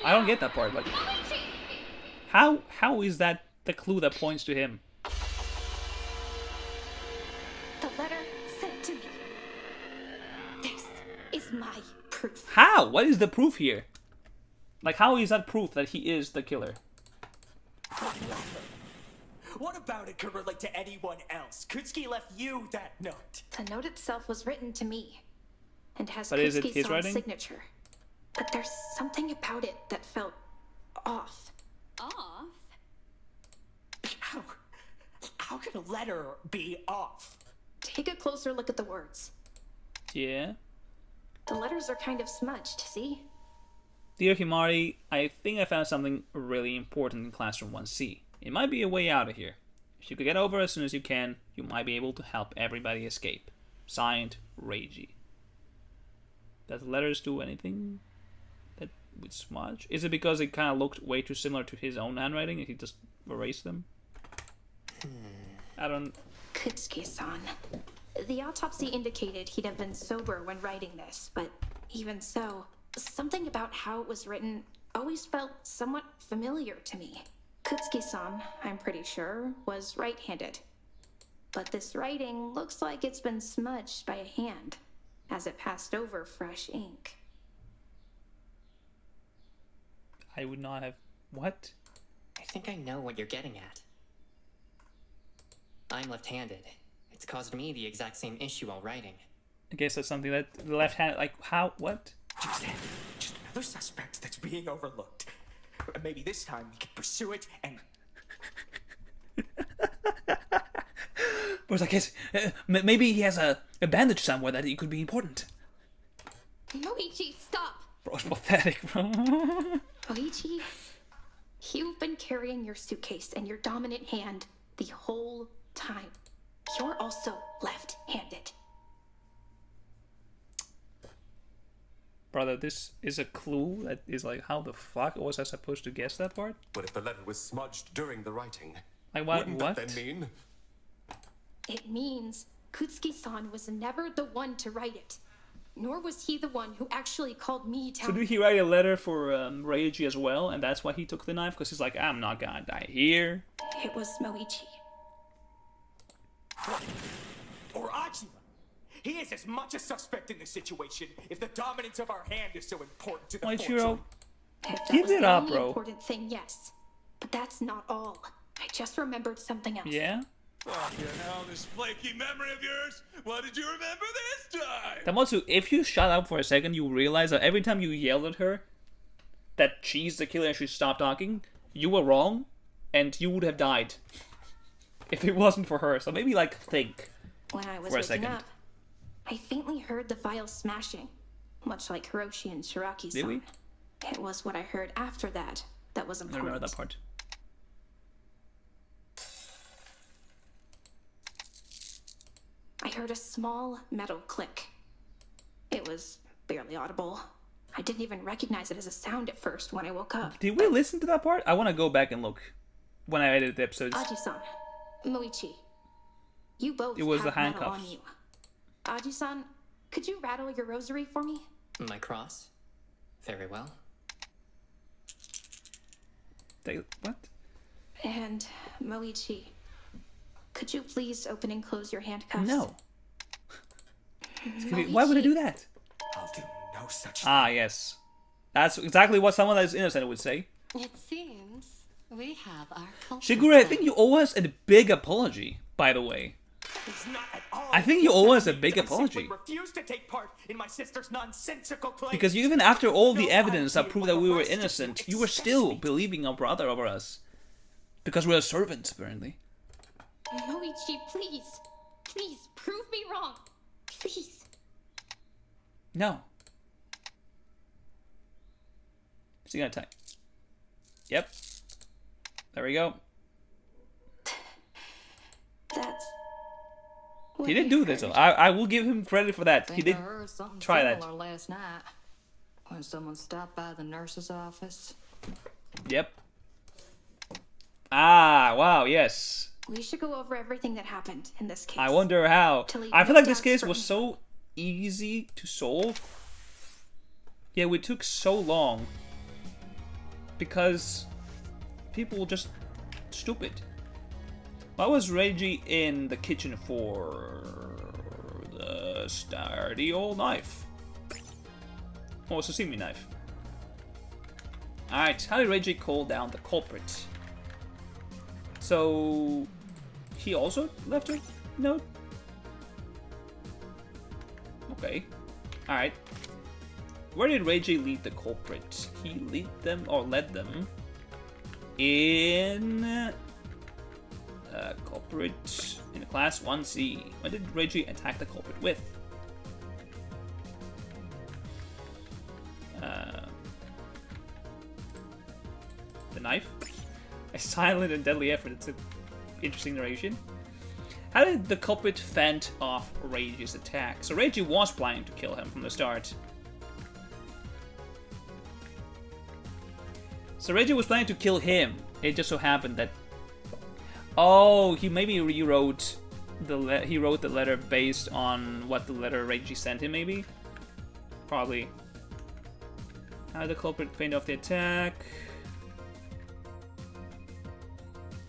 I don't get that part. Like, how is that the clue that points to him? The letter sent to me. This is my proof. How? What is the proof here? Like, how is that proof that he is the killer? What about it could relate to anyone else? Kutsuki left you that note. The note itself was written to me, and has But is it his Kutsuki-san's writing? signature. But there's something about it that felt off. Off? How could a letter be off? Take a closer look at the words. Yeah. The letters are kind of smudged, see? Dear Himari, I think I found something really important in Classroom 1C. It might be a way out of here. If you could get over as soon as you can, you might be able to help everybody escape. Signed, Reiji. Does the letters do anything that would smudge? Is it because it kind of looked way too similar to his own handwriting and he just erased them? I don't... Kutsuki-san. The autopsy indicated he'd have been sober when writing this, but even so, Something about how it was written always felt somewhat familiar to me. Kutsuki-san, I'm pretty sure, was right-handed. But this writing looks like it's been smudged by a hand, as it passed over fresh ink. I would not have... What? I think I know what you're getting at. I'm left-handed. It's caused me the exact same issue while writing. I guess that's something that the left hand... Like, how? What? Just another suspect that's being overlooked. Maybe this time we can pursue it and... But I guess maybe he has a bandage somewhere that it could be important. Moichi, stop! Bro, it's pathetic, bro. Moichi, you've been carrying your suitcase in your dominant hand the whole time. You're also left-handed. Brother, this is a clue that is like, how the fuck was I supposed to guess that part? But if the letter was smudged during the writing, like what? Wouldn't that then mean? It means Kutsuki-san was never the one to write it. Nor was he the one who actually called me down. So did he write a letter for Reiji as well, and that's why he took the knife? Because he's like, I'm not gonna die here. It was Moichi. Or Ajima. He is as much a suspect in this situation if the dominance of our hand is so important to the Moichiro, If that give was it the up, only bro. important thing, yes. But that's not all. I just remembered something else. Yeah? Fucking hell, this flaky memory of yours. What did you remember this time? Tamatsu, if you shut up for a second, you realize that every time you yelled at her that she's the killer and she stopped talking, you were wrong, and you would have died if it wasn't for her. So maybe, like, think When I was for a waking second. up, I faintly heard the vial smashing, much like Hiroshi and Shiraki-san. Did we? It was what I heard after that that was I important. remember that part. I heard a small metal click. It was barely audible. I didn't even recognize it as a sound at first when I woke up. Did we listen to that part? I want to go back and look when I edited the episodes. Aji-san, Moichi, you both It was have the metal on handcuffs. you. Aji-san, could you rattle your rosary for me? My cross? Very well. What? And Moichi, could you please open and close your handcuffs? No. Why would I do that? I'll do no such Ah, yes. That's exactly what someone that is innocent would say. It seems we have our culprit. Shigure, I think you owe us a big apology, by the way. He's not at all. I think you owe us a big apology. Refuse to take part in my sister's nonsensical claims. Because even after all the evidence that proved that we were innocent, you were still believing our brother over us. Because we're servants, apparently. Moichi, please. Please, prove me wrong. Please. No. Is he gonna type? Yep. There we go. That's... He did do this, though. I will give him credit for that. He Think did I heard something try that. similar last night when someone stopped by the nurse's office. Yep. Ah, wow, yes. We should go over everything that happened in this case. I wonder how. To leave I feel no like this doubts case for was anyone. so easy to solve. Yeah, we took so long. Because people were just stupid. Why was Reiji in the kitchen for the sturdy old knife? Oh, it's a sashimi knife. Alright, how did Reiji call down the culprit? So, he also left a note? Okay. Alright. Where did Reiji lead the culprit? He led them in culprit in class 1C. When did Reiji attack the culprit with? The knife? A silent and deadly effort. It's an interesting narration. How did the culprit fend off Reiji's attack? So Reiji was planning to kill him from the start. So Reiji was planning to kill him. It just so happened that... Oh, he maybe rewrote he wrote the letter based on what the letter Reiji sent him, maybe? Probably. How did the culprit fend off the attack?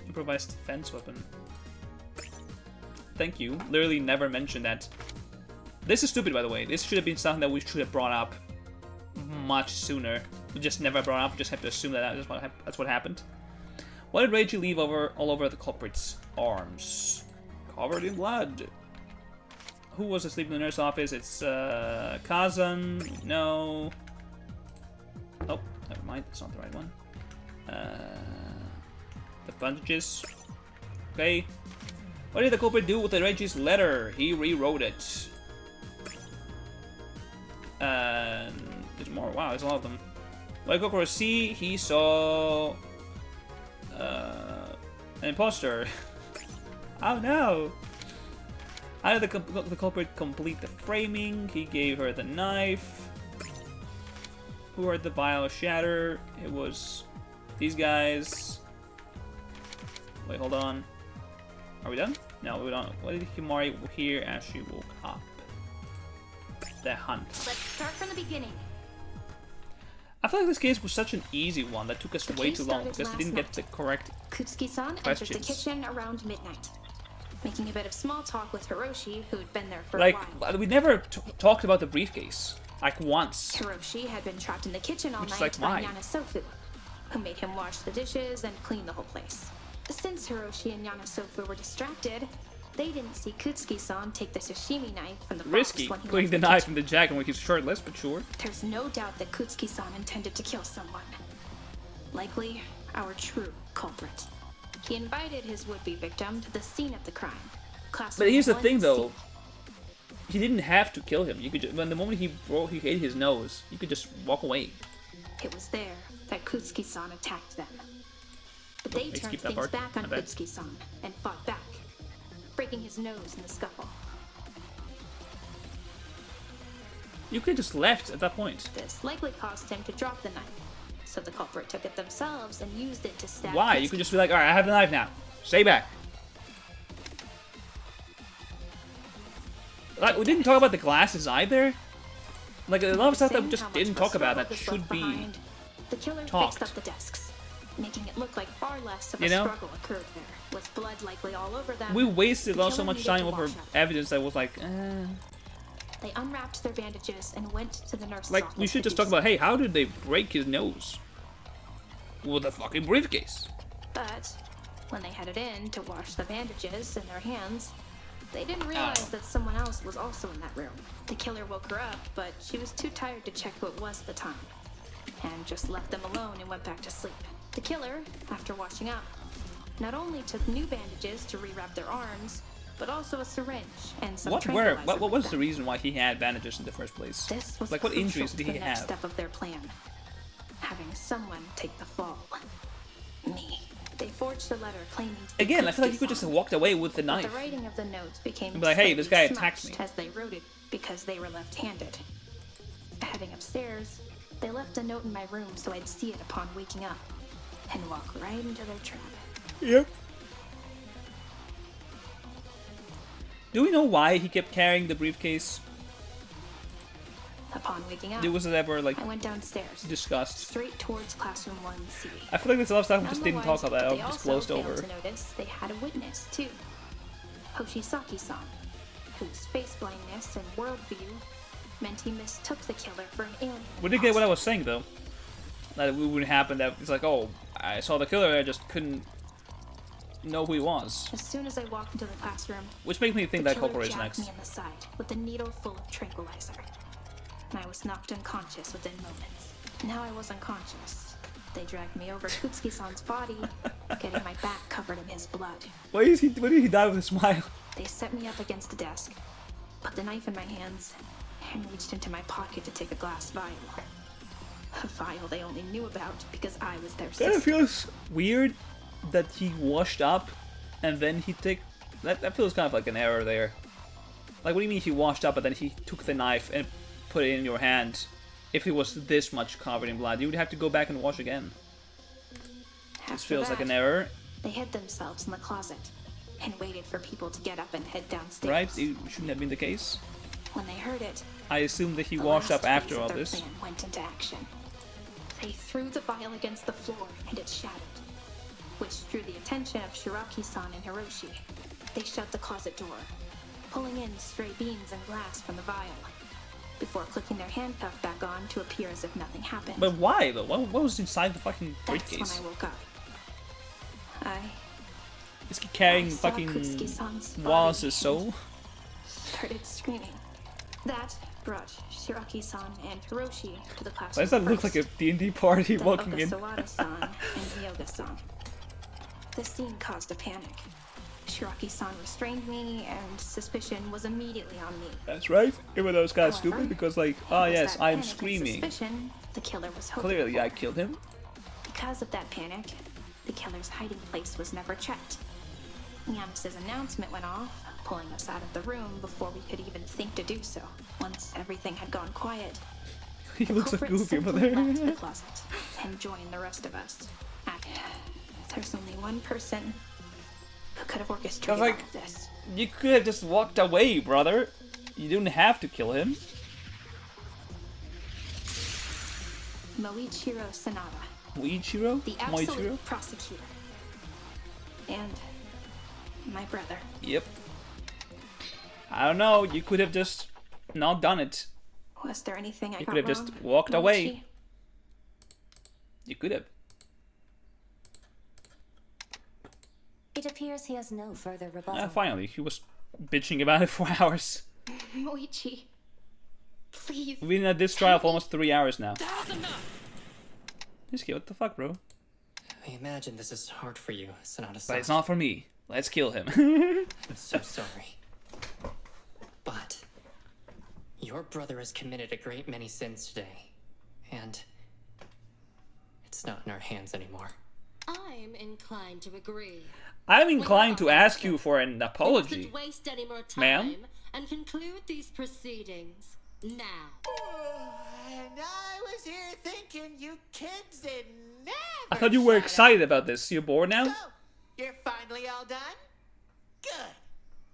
Improvised defense weapon. Thank you. Literally never mentioned that. This is stupid, by the way. This should have been something that we should have brought up much sooner. We just never brought up. Just have to assume that that's what happened. What did Reggie leave all over the culprit's arms? Covered in blood. Who was asleep in the nurse's office? It's Kazan. No. Oh, never mind. That's not the right one. The bandages. Okay. What did the culprit do with the Reggie's letter? He rewrote it. And there's more. Wow, there's a lot of them. What did the culprit see? He saw an imposter. Oh no! How did the culprit complete the framing? He gave her the knife. Who heard the vial shatter? It was these guys. Wait, hold on. Are we done? No, we're done. What did Himari hear as she woke up? The hunt. Let's start from the beginning. I feel like this case was such an easy one that took us way too long because we didn't get the correct Kutsuki-san entered the kitchen around midnight, making a bit of small talk with Hiroshi, who'd been there for a while. We never talked about the briefcase. Like once. Hiroshi had been trapped in the kitchen all Which is night like, by Yanasofu, who made him wash the dishes and clean the whole place. Since Hiroshi and Yanasofu were distracted, they didn't see Kutsuki-san take the sashimi knife from the box Risky, when he putting left the the knife kitchen. in the jacket when he's shirtless, but sure. There's no doubt that Kutsuki-san intended to kill someone. Likely, our true culprit. He invited his would-be victim to the scene of the crime. But here's the thing, though. He didn't have to kill him. You could just, when the moment he ate his nose, you could just walk away. It was there that Kutsuki-san attacked them. But they turned things back on Kutsuki-san and fought back, breaking his nose in the scuffle. You could have just left at that point. This likely caused him to drop the knife, so the culprit took it themselves and used it to stab Why? You could just be like, alright, I have the knife now. Stay back. Like, we didn't talk about the glasses either. Like, a lot of stuff that we just didn't talk about that should be the killer talked. fixed up the desks, making it look like far less of a struggle occurred there, with blood likely all over them. We wasted The so killer much needed time to over wash up. evidence that was like, They unwrapped their bandages and went to the nurse's Like, office we should to just do talk about, hey, how did they break his nose? With a fucking briefcase. But when they headed in to wash the bandages in their hands, they didn't realize that someone else was also in that room. The killer woke her up, but she was too tired to check who it was at the time, and just left them alone and went back to sleep. The killer, after washing up, not only took new bandages to rewrap their arms, but also a syringe and some What tranquilizer was with the them. reason why he had bandages in the first place? This was Like, what crucial injuries to did the he next have? step of their plan. Having someone take the fall. Me. They forged a letter claiming to be Again, I feel like you could just have walked away with the But knife. the writing of the notes became And be like, hey, this slightly guy attacked smudged me. as they wrote it because they were left-handed. Heading upstairs, they left a note in my room so I'd see it upon waking up and walk right into their trap. Yep. Do we know why he kept carrying the briefcase? Upon waking up, It was ever like I went downstairs, discussed. straight towards classroom 1C. I feel like there's a lot of stuff we just didn't talk about. They Just also closed failed over. to notice they had a witness too, Hoshisaki-san, whose face blindness and worldview meant he mistook the killer for an alien. We did get what I was saying though. That it wouldn't happen. That it's like, oh, I saw the killer. I just couldn't know who he was. As soon as I walked into the classroom, Which makes me think the that killer culprit is jabbed next. me in the side with a needle full of tranquilizer, and I was knocked unconscious within moments. Now I was unconscious. They dragged me over Kutsuki-san's body, getting my back covered in his blood. Why did he die with a smile? They set me up against the desk, put the knife in my hands, and reached into my pocket to take a glass vial. A vial they only knew about because I was their Kind sister. of feels weird that he washed up and then he took. That feels kind of like an error there. Like, what do you mean he washed up and then he took the knife and put it in your hand? If it was this much covered in blood, you would have to go back and wash again. This After feels like that, an error, They hid themselves in the closet and waited for people to get up and head downstairs. right? It shouldn't have been the case. When they heard it, I assume that he the washed last up after phase of all their this. plan went into action. They threw the vial against the floor, and it shattered, which drew the attention of Shiraki-san and Hiroshi. They shut the closet door, pulling in stray beans and glass from the vial, before clicking their handcuff back on to appear as if nothing happened. But why though? What was inside the fucking briefcase? That's when I woke up. Is he carrying I saw fucking Kutsuki-san's Wallace's soul? Started screaming. That brought Shiraki-san and Hiroshi to the classroom. Why does that look like a D&D party then walking in? Okasawara-san and Ryoga-san. The scene caused a panic. Shiraki-san restrained me, and suspicion was immediately on me. That's right. Even though it's kind of However, stupid because, like, oh yes, that I'm panic and screaming. Suspicion the killer was hoping Clearly, for. I killed him. Because of that panic, the killer's hiding place was never checked. Giannis's announcement went off, pulling us out of the room before we could even think to do so. Once everything had gone quiet, He the looks so culprit goofy over simply there. left the closet and joined the rest of us. There's only one person who could have orchestrated like, all of this. You could have just walked away, brother. You didn't have to kill him. Moichiro Sanada, Moichiro? the Moichiro? absolute prosecutor, and my brother. Yep. I don't know. You could have just not done it. Was there anything I You got could have wrong, just walked Moichi? away. You could have. It appears he has no further rebuttal. Finally, he was bitching about it for hours. Moichi, please. We've been at this trial for almost 3 hours now. This kid, what the fuck, bro? I imagine this is hard for you, Sanada-san. But it's not for me. Let's kill him. I'm so sorry. But your brother has committed a great many sins today, and it's not in our hands anymore. I'm inclined to agree. I'm inclined to ask you for an We apology, mustn't waste any more time ma'am. and conclude these proceedings now. And I was here thinking you kids did never. I thought you were shut excited about this. You're bored now? up. So, you're finally all done? Good.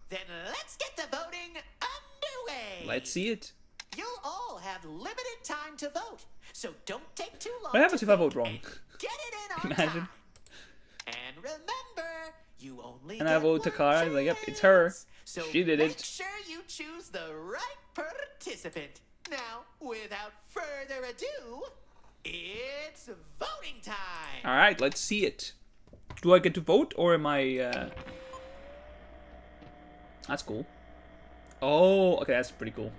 Then let's get the voting underway. Let's see it. You'll all have limited time to vote, so don't take too long. What happens to if I think vote wrong? and get it in on Imagine. time. And remember, you only And I get vote one Takara. Like, yep, it's her. chance. So She did make it. sure you choose the right participant. Now, without further ado, it's voting time. Alright, let's see it. Do I get to vote or am I... That's cool. Oh, okay, that's pretty cool.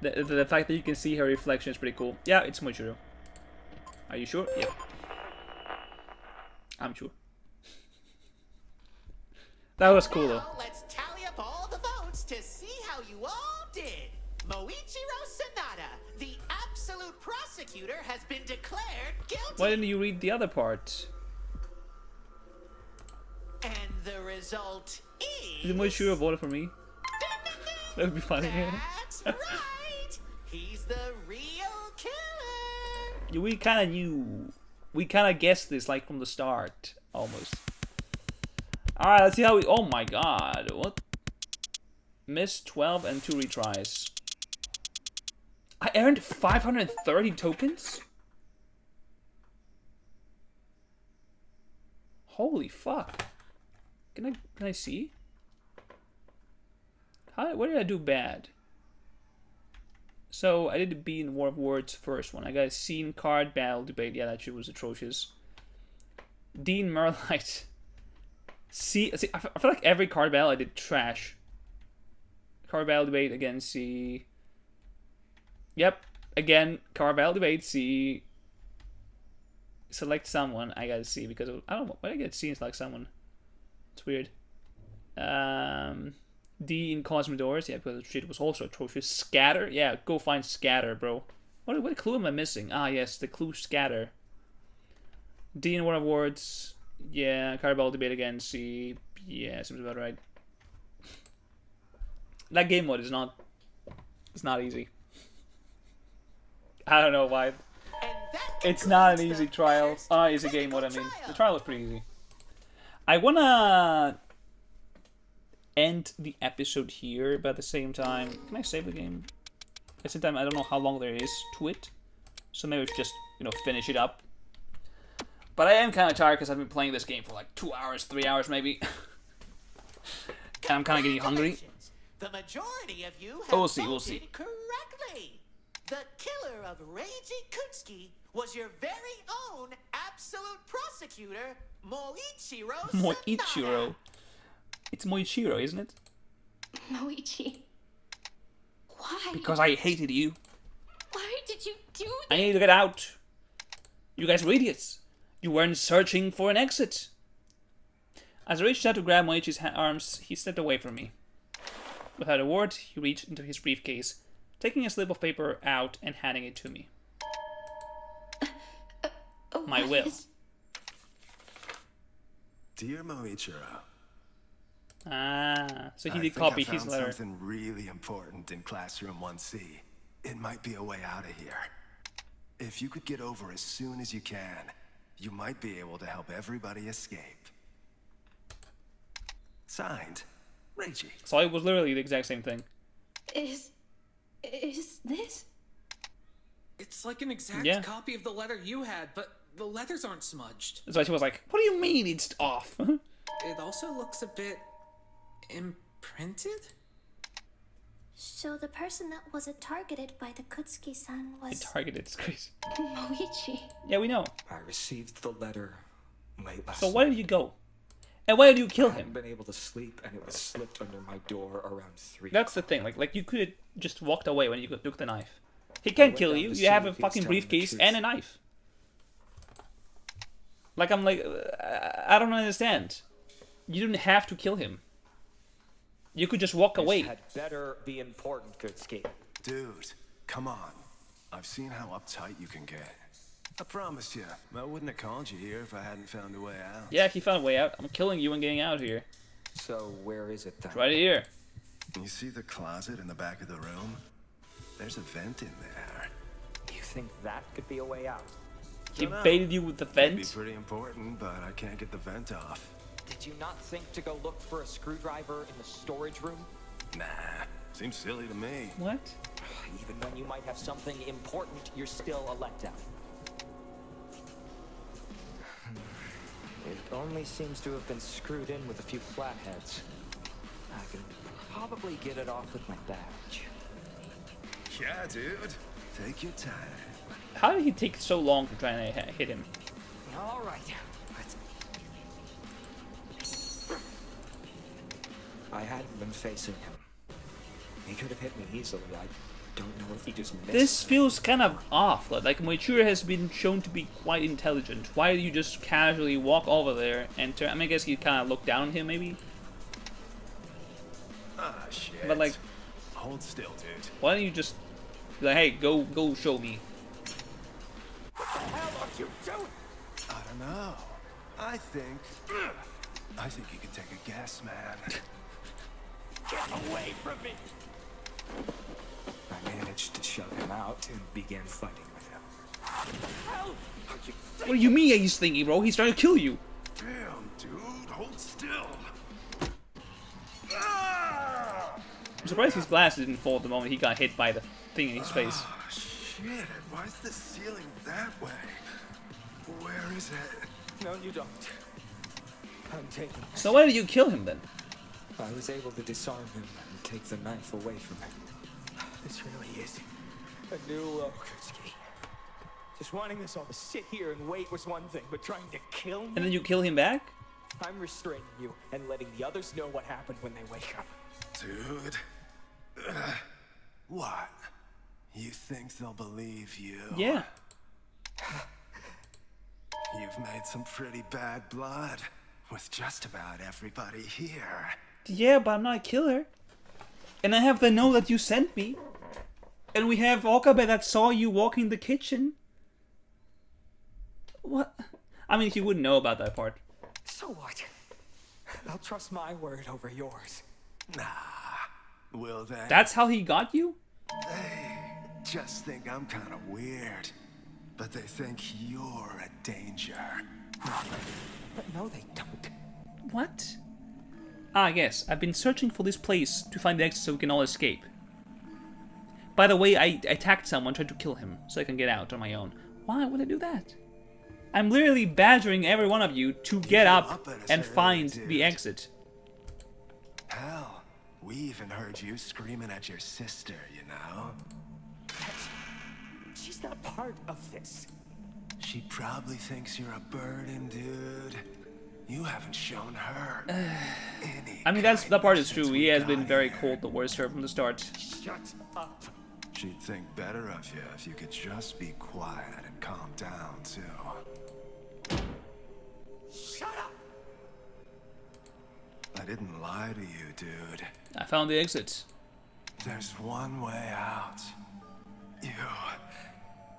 The fact that you can see her reflection is pretty cool. Yeah, it's Moichiro. Are you sure? Yep. I'm sure. That was cool though. Now, let's tally up all the votes to see how you all did. Moichiro Sanada, the absolute prosecutor, has been declared guilty. Why didn't you read the other part? And the result is... Did Moichiro vote for me? That would be funny. That's right. He's the real killer. We kind of knew. We kind of guessed this like from the start, almost. Alright, let's see how we... Oh my god, what? Missed 12 and 2 retries. I earned 530 tokens? Holy fuck. Can I see? What did I do bad? So, I did the B in War of Words first one. I got a C in Card Battle Debate. Yeah, that shit was atrocious. D in Merlite. C, I feel like every card battle I did trash. Card Battle Debate, again, C. Yep, again, Card Battle Debate, C. Select someone, I gotta C, because I don't know, why did I get C and select someone? It's weird. D in Cosmodors, yeah, because the shit was also atrocious. Scatter, yeah, go find Scatter, bro. What clue am I missing? Ah, yes, the clue Scatter. D in War of Words, yeah, Card Battle Debate again, C. Yeah, seems about right. That game mode is not... It's not easy. I don't know why. It's not an easy trial. Easy game mode, I mean. The trial was pretty easy. I wanna... end the episode here, but at the same time... Can I save the game? At the same time, I don't know how long there is to it. So maybe we should just, you know, finish it up. But I am kind of tired because I've been playing this game for like 2 hours, 3 hours maybe. And I'm kind of getting hungry. The majority of you have We'll see, we'll see. voted correctly. The killer of Reiji Kutsuki was your very own absolute prosecutor, Moichiro Sanada. Moichiro. It's Moichiro, isn't it? Moichi. Why? Because I hated you. Why did you do I this? need to get out. You guys were idiots. You weren't searching for an exit. As I reached out to grab Moichi's arms, he stepped away from me. Without a word, he reached into his briefcase, taking a slip of paper out and handing it to me. My will. Dear Moichiro. Ah, so he did I copy think I his found letter. something really important in classroom 1C. It might be a way out of here. If you could get over as soon as you can, you might be able to help everybody escape. Signed, Reiji. So it was literally the exact same thing. Is this? It's like an exact Yeah. copy of the letter you had, but the letters aren't smudged. That's why she was like, what do you mean it's off? It also looks a bit imprinted? So the person that wasn't targeted by the Kutsuki-san I was... targeted, it's crazy. Moichi. Yeah, we know. I received the letter late last So why did you go? And why did you kill I hadn't him? been able to sleep, and it was slipped under my door around 3. That's the thing, like you could have just walked away when you took the knife. He can't kill you, you have a fucking briefcase and a knife. Like, I'm like, I don't understand. You didn't have to kill him. You could just walk away. This had better be important, Kutsuki. Dude, come on. I've seen how uptight you can get. I promise you, I wouldn't have called you here if I hadn't found a way out. Yeah, he found a way out. I'm killing you and getting out of here. So where is it then? It's right here. You see the closet in the back of the room? There's a vent in there. You think that could be a way out? He Dunno. baited you with the It'd be vent. pretty important, but I can't get the vent off. Did you not think to go look for a screwdriver in the storage room? Nah, seems silly to me. What? Even when you might have something important, you're still a letdown. It only seems to have been screwed in with a few flatheads. I can probably get it off with my badge. Yeah, dude. Take your time. How did he take so long to try and hit him? All right. I hadn't been facing him. He could have hit me easily. I don't know if he just missed. This feels kind of off. Like Moichiro has been shown to be quite intelligent. Why do you just casually walk over there and turn? I mean, I guess you kind of look down on him, maybe. Ah, shit. But like, hold still, dude. why don't you just be like, hey, go show me? What the hell are you doing? I don't know. I think you can take a guess, man. Get away from me! I managed to shove him out and began fighting with him. What the hell are you thinking? What do you mean he's thinking, bro? He's trying to kill you. Damn, dude, hold still. I'm surprised his glasses didn't fall at the moment he got hit by the thing in his face. Oh, shit. Why is the ceiling that way? Where is it? No, you don't. I'm taking this. So why did you kill him then? I was able to disarm him and take the knife away from him. This really is a new low, Kutsuki. Just wanting us all to sit here and wait was one thing, but trying to kill me? And then you kill him back? I'm restraining you and letting the others know what happened when they wake up. Dude. What? You think they'll believe you? Yeah. You've made some pretty bad blood with just about everybody here. Yeah, but I'm not a killer. And I have the note that you sent me. And we have Okabe that saw you walking the kitchen. What? I mean, he wouldn't know about that part. So what? I'll trust my word over yours. Nah. Will they? That's how he got you? They just think I'm kind of weird. But they think you're a danger. But no, they don't. What? Ah, yes, I've been searching for this place to find the exit so we can all escape. By the way, I attacked someone, tried to kill him, so I can get out on my own. Why would I do that? I'm literally badgering every one of you to get up and find the exit. Hell, we even heard you screaming at your sister, you know? She's not part of this. She probably thinks you're a burden, dude. You haven't shown her any. I mean, that part is true. He has been very cold towards her from the start. Shut up. She'd think better of you if you could just be quiet and calm down, too. Shut up! I didn't lie to you, dude. I found the exit. There's one way out. You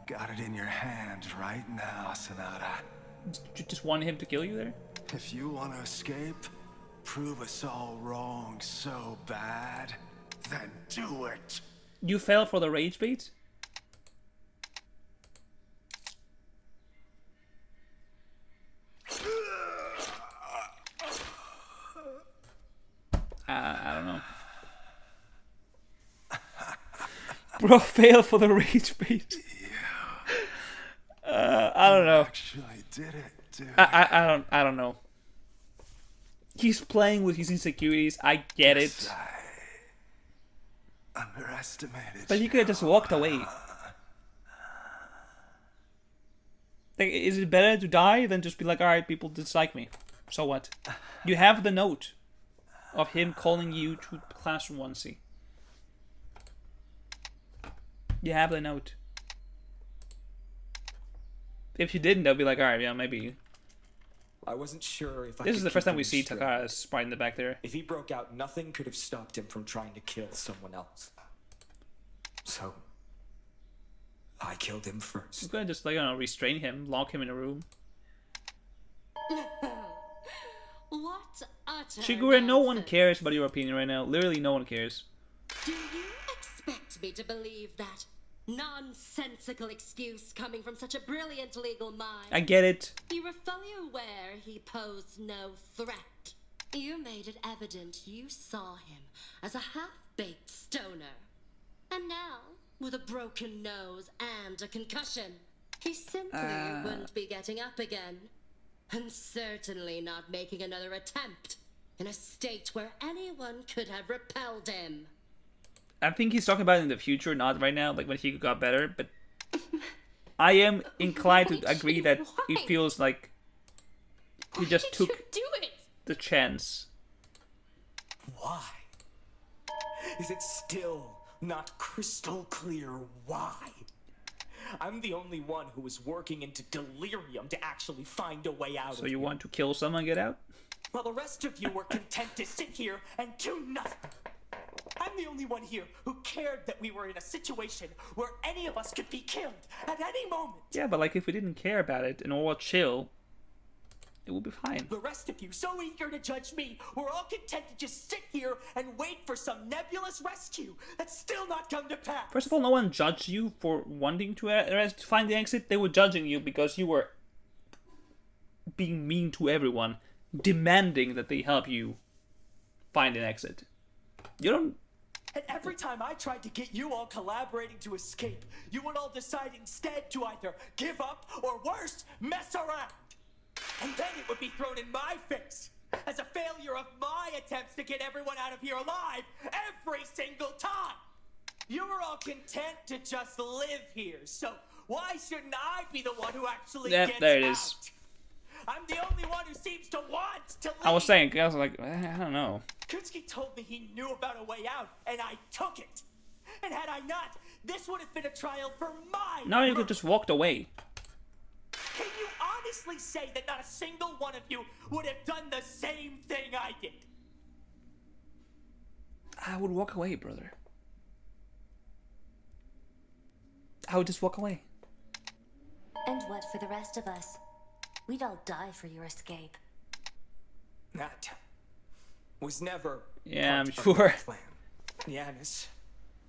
got it in your hand right now, Sonata. You just want him to kill you there? If you want to escape, prove us all wrong so bad, then do it. You fell for the rage bait? I don't know. Bro, fail for the rage bait. I don't know. Actually did it, dude. I don't know. He's playing with his insecurities. I get it. I underestimated. But he could have just walked away. Like, is it better to die than just be like, alright, people dislike me? So what? You have the note of him calling you to classroom 1C. You have the note. If you didn't, they'll be like, alright, yeah, maybe. I wasn't sure if I This is could the first keep time we him see straight. Takara's sprite in the back there. If he broke out, nothing could have stopped him from trying to kill someone else. So, I killed him first. You could just, like, I don't know, restrain him, lock him in a room. What utter Shigure, no one nonsense. cares about your opinion right now. Literally, no one cares. Do you expect me to believe that nonsensical excuse coming from such a brilliant legal mind? I get it. You were fully aware he posed no threat. You made it evident you saw him as a half-baked stoner. And now, with a broken nose and a concussion, he simply wouldn't be getting up again. And certainly not making another attempt in a state where anyone could have repelled him. I think he's talking about in the future, not right now, like when he got better, but I am inclined to agree that it feels like he just took the chance. Why? Is it still not crystal clear why? I'm the only one who was working into delirium to actually find a way out. So you want to kill someone and get out? While the rest of you were content to sit here and do nothing. I'm the only one here who cared that we were in a situation where any of us could be killed at any moment. Yeah, but like if we didn't care about it and all chill, it would be fine. The rest of you, so eager to judge me, were all content to just sit here and wait for some nebulous rescue that's still not come to pass. First of all, no one judged you for wanting to find the exit. They were judging you because you were being mean to everyone, demanding that they help you find an exit. You don't... And every time I tried to get you all collaborating to escape, you would all decide instead to either give up or worse, mess around. And then it would be thrown in my face as a failure of my attempts to get everyone out of here alive every single time. You were all content to just live here, so why shouldn't I be the one who actually gets there it out? is. I'm the only one who seems to want to leave. I was like, I don't know. Kutsky told me he knew about a way out, and I took it. And had I not, this would have been a trial for my Now you murder. could just walked away. Can you honestly say that not a single one of you would have done the same thing I did? I would walk away, brother. I would just walk away. And what for the rest of us? We'd all die for your escape. That was never Yeah, I'm part of sure. my plan. Yanis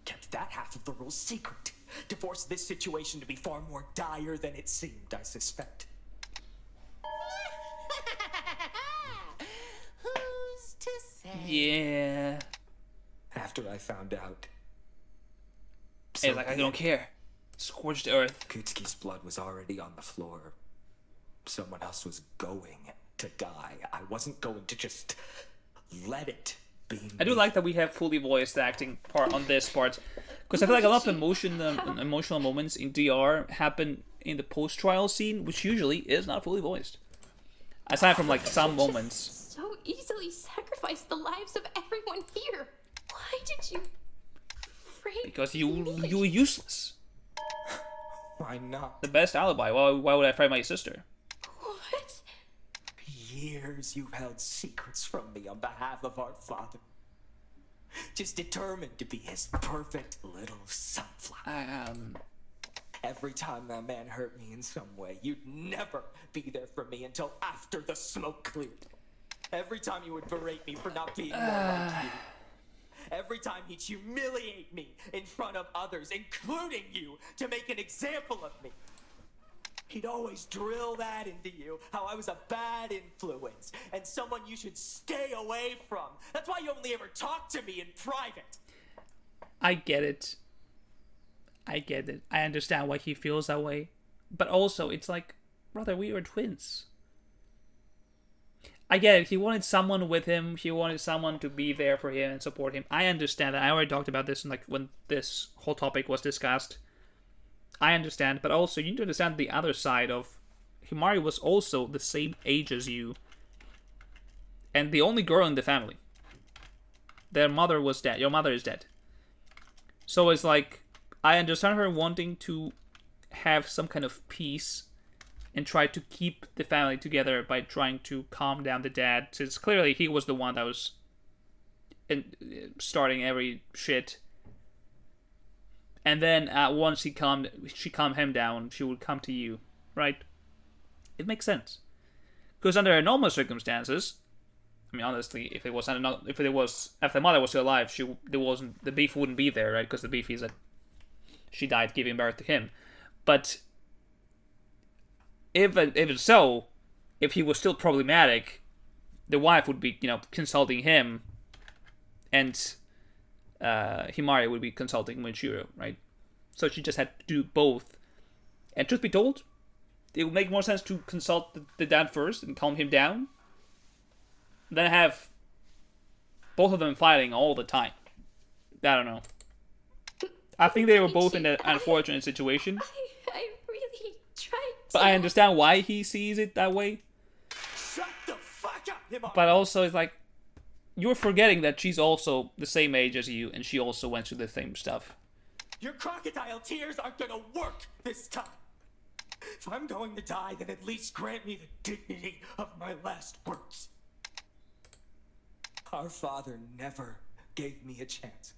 kept that half of the rules secret to force this situation to be far more dire than it seemed, I suspect. Who's to say? Yeah. After I found out, And he's like, I don't care. Scorched earth. Kutsuki's blood was already on the floor. Someone else was going to die. I wasn't going to just let it be. I do like that we have fully voiced acting part on this part, because I feel like a lot of emotional moments in DR happen in the post-trial scene, which usually is not fully voiced. Aside from like some moments. So easily sacrifice the lives of everyone here. Why did you? Because you were useless. Why not? The best alibi. Why would I fight my sister? What? Years you've held secrets from me on behalf of our father. Just determined to be his perfect little sunflower. Every time that man hurt me in some way, you'd never be there for me until after the smoke cleared. Every time you would berate me for not being more like you. Every time he'd humiliate me in front of others, including you, to make an example of me. He'd always drill that into you, how I was a bad influence and someone you should stay away from. That's why you only ever talk to me in private. I get it. I understand why he feels that way. But also, it's like, brother, we were twins. I get it. He wanted someone with him. He wanted someone to be there for him and support him. I understand that. I already talked about this in, like, when this whole topic was discussed. I understand, but also you need to understand the other side of Himari was also the same age as you. And the only girl in the family. Their mother was dead. Your mother is dead. So it's like, I understand her wanting to have some kind of peace and try to keep the family together by trying to calm down the dad, since clearly he was the one that was starting every shit. And then once she calmed him down, she would come to you, right? It makes sense, because under normal circumstances, I mean, honestly, if it was if the mother was still alive, the beef wouldn't be there, right? Because the beef is that she died giving birth to him. But if he was still problematic, the wife would be, consulting him, and Himari would be consulting Michiru, right? So she just had to do both. And truth be told, it would make more sense to consult the dad first and calm him down, than have both of them fighting all the time. I don't know. I think they were both in an unfortunate situation. I really tried to. But I understand why he sees it that way. Shut the fuck up, Himari! But also, it's like, you're forgetting that she's also the same age as you, and she also went through the same stuff. Your crocodile tears aren't gonna work this time. If I'm going to die, then at least grant me the dignity of my last words. Our father never gave me a chance.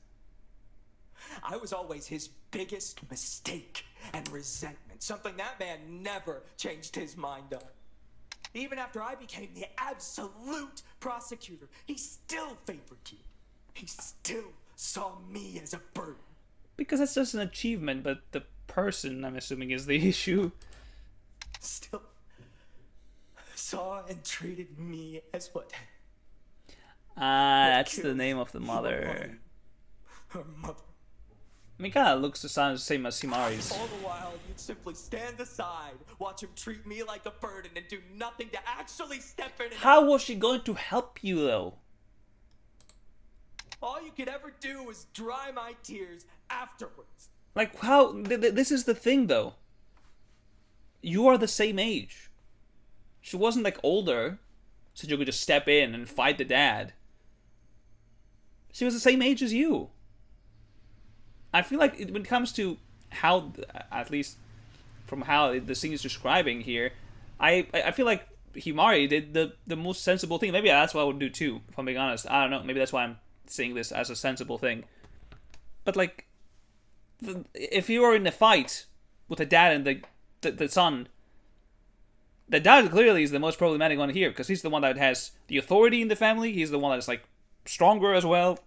I was always his biggest mistake and resentment, something that man never changed his mind on. Even after I became the absolute prosecutor, he still favored you. He still saw me as a burden. Because that's just an achievement, but the person, I'm assuming, is the issue. Still saw and treated me as what? That's the name of the mother. Her mother. I mean, kind of looks the same as Himari's. All the while, you'd simply stand aside, watch him treat me like a burden, and do nothing to actually step in and How was she going to help you, though? all you could ever do was dry my tears afterwards. Like, how? This is the thing, though. You are the same age. She wasn't, like, older, so you could just step in and fight the dad. She was the same age as you. I feel like when it comes to how, at least from how the scene is describing here, I feel like Himari did the most sensible thing. Maybe that's what I would do too, if I'm being honest. I don't know. Maybe that's why I'm seeing this as a sensible thing. But like, if you were in a fight with the dad and the son, the dad clearly is the most problematic one here, because he's the one that has the authority in the family. He's the one that's like stronger as well,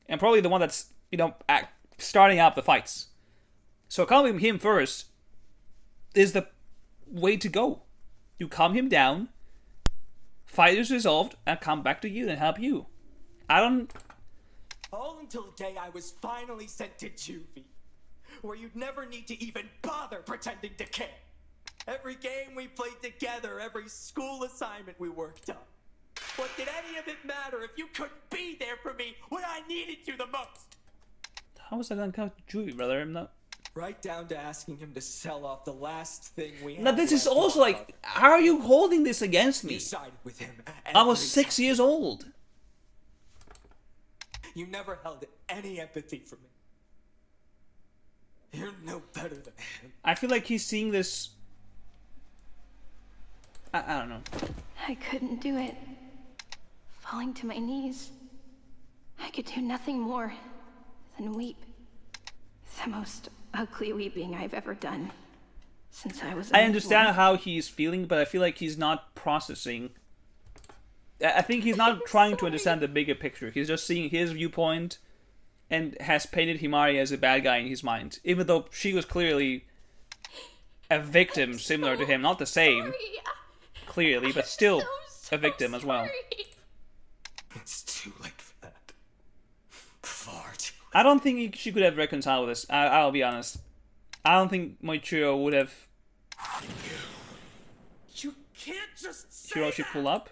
and probably the one that's starting up the fights. So calming him first is the way to go. You calm him down, fight is resolved, and come back to you and help you. I don't... All until the day I was finally sent to juvie. where you'd never need to even bother pretending to care. Every game we played together, every school assignment we worked on. What did any of it matter if you couldn't be there for me when I needed you the most? How was that gonna come to Chewie, brother? I'm not. Right down to asking him to sell off the last thing we had. Now this is left also of. like, how are you holding this against me? You sided with him. I was every 6 years old. You never held any empathy for me. You're no better than him. I feel like he's seeing this. I don't know. I couldn't do it. Falling to my knees. I could do nothing more than weep. The most ugly weeping I've ever done since I was a I understand newborn. how he's feeling, but I feel like he's not processing. I think he's not trying to understand the bigger picture. He's just seeing his viewpoint and has painted Himari as a bad guy in his mind. Even though she was clearly a victim similar to him. Not the same, clearly, but still a victim as well. It's too late for that. Far too. I don't think she could have reconciled with this. I'll be honest. I don't think Moichiro would have You can't just say Hiroshi that. pull up.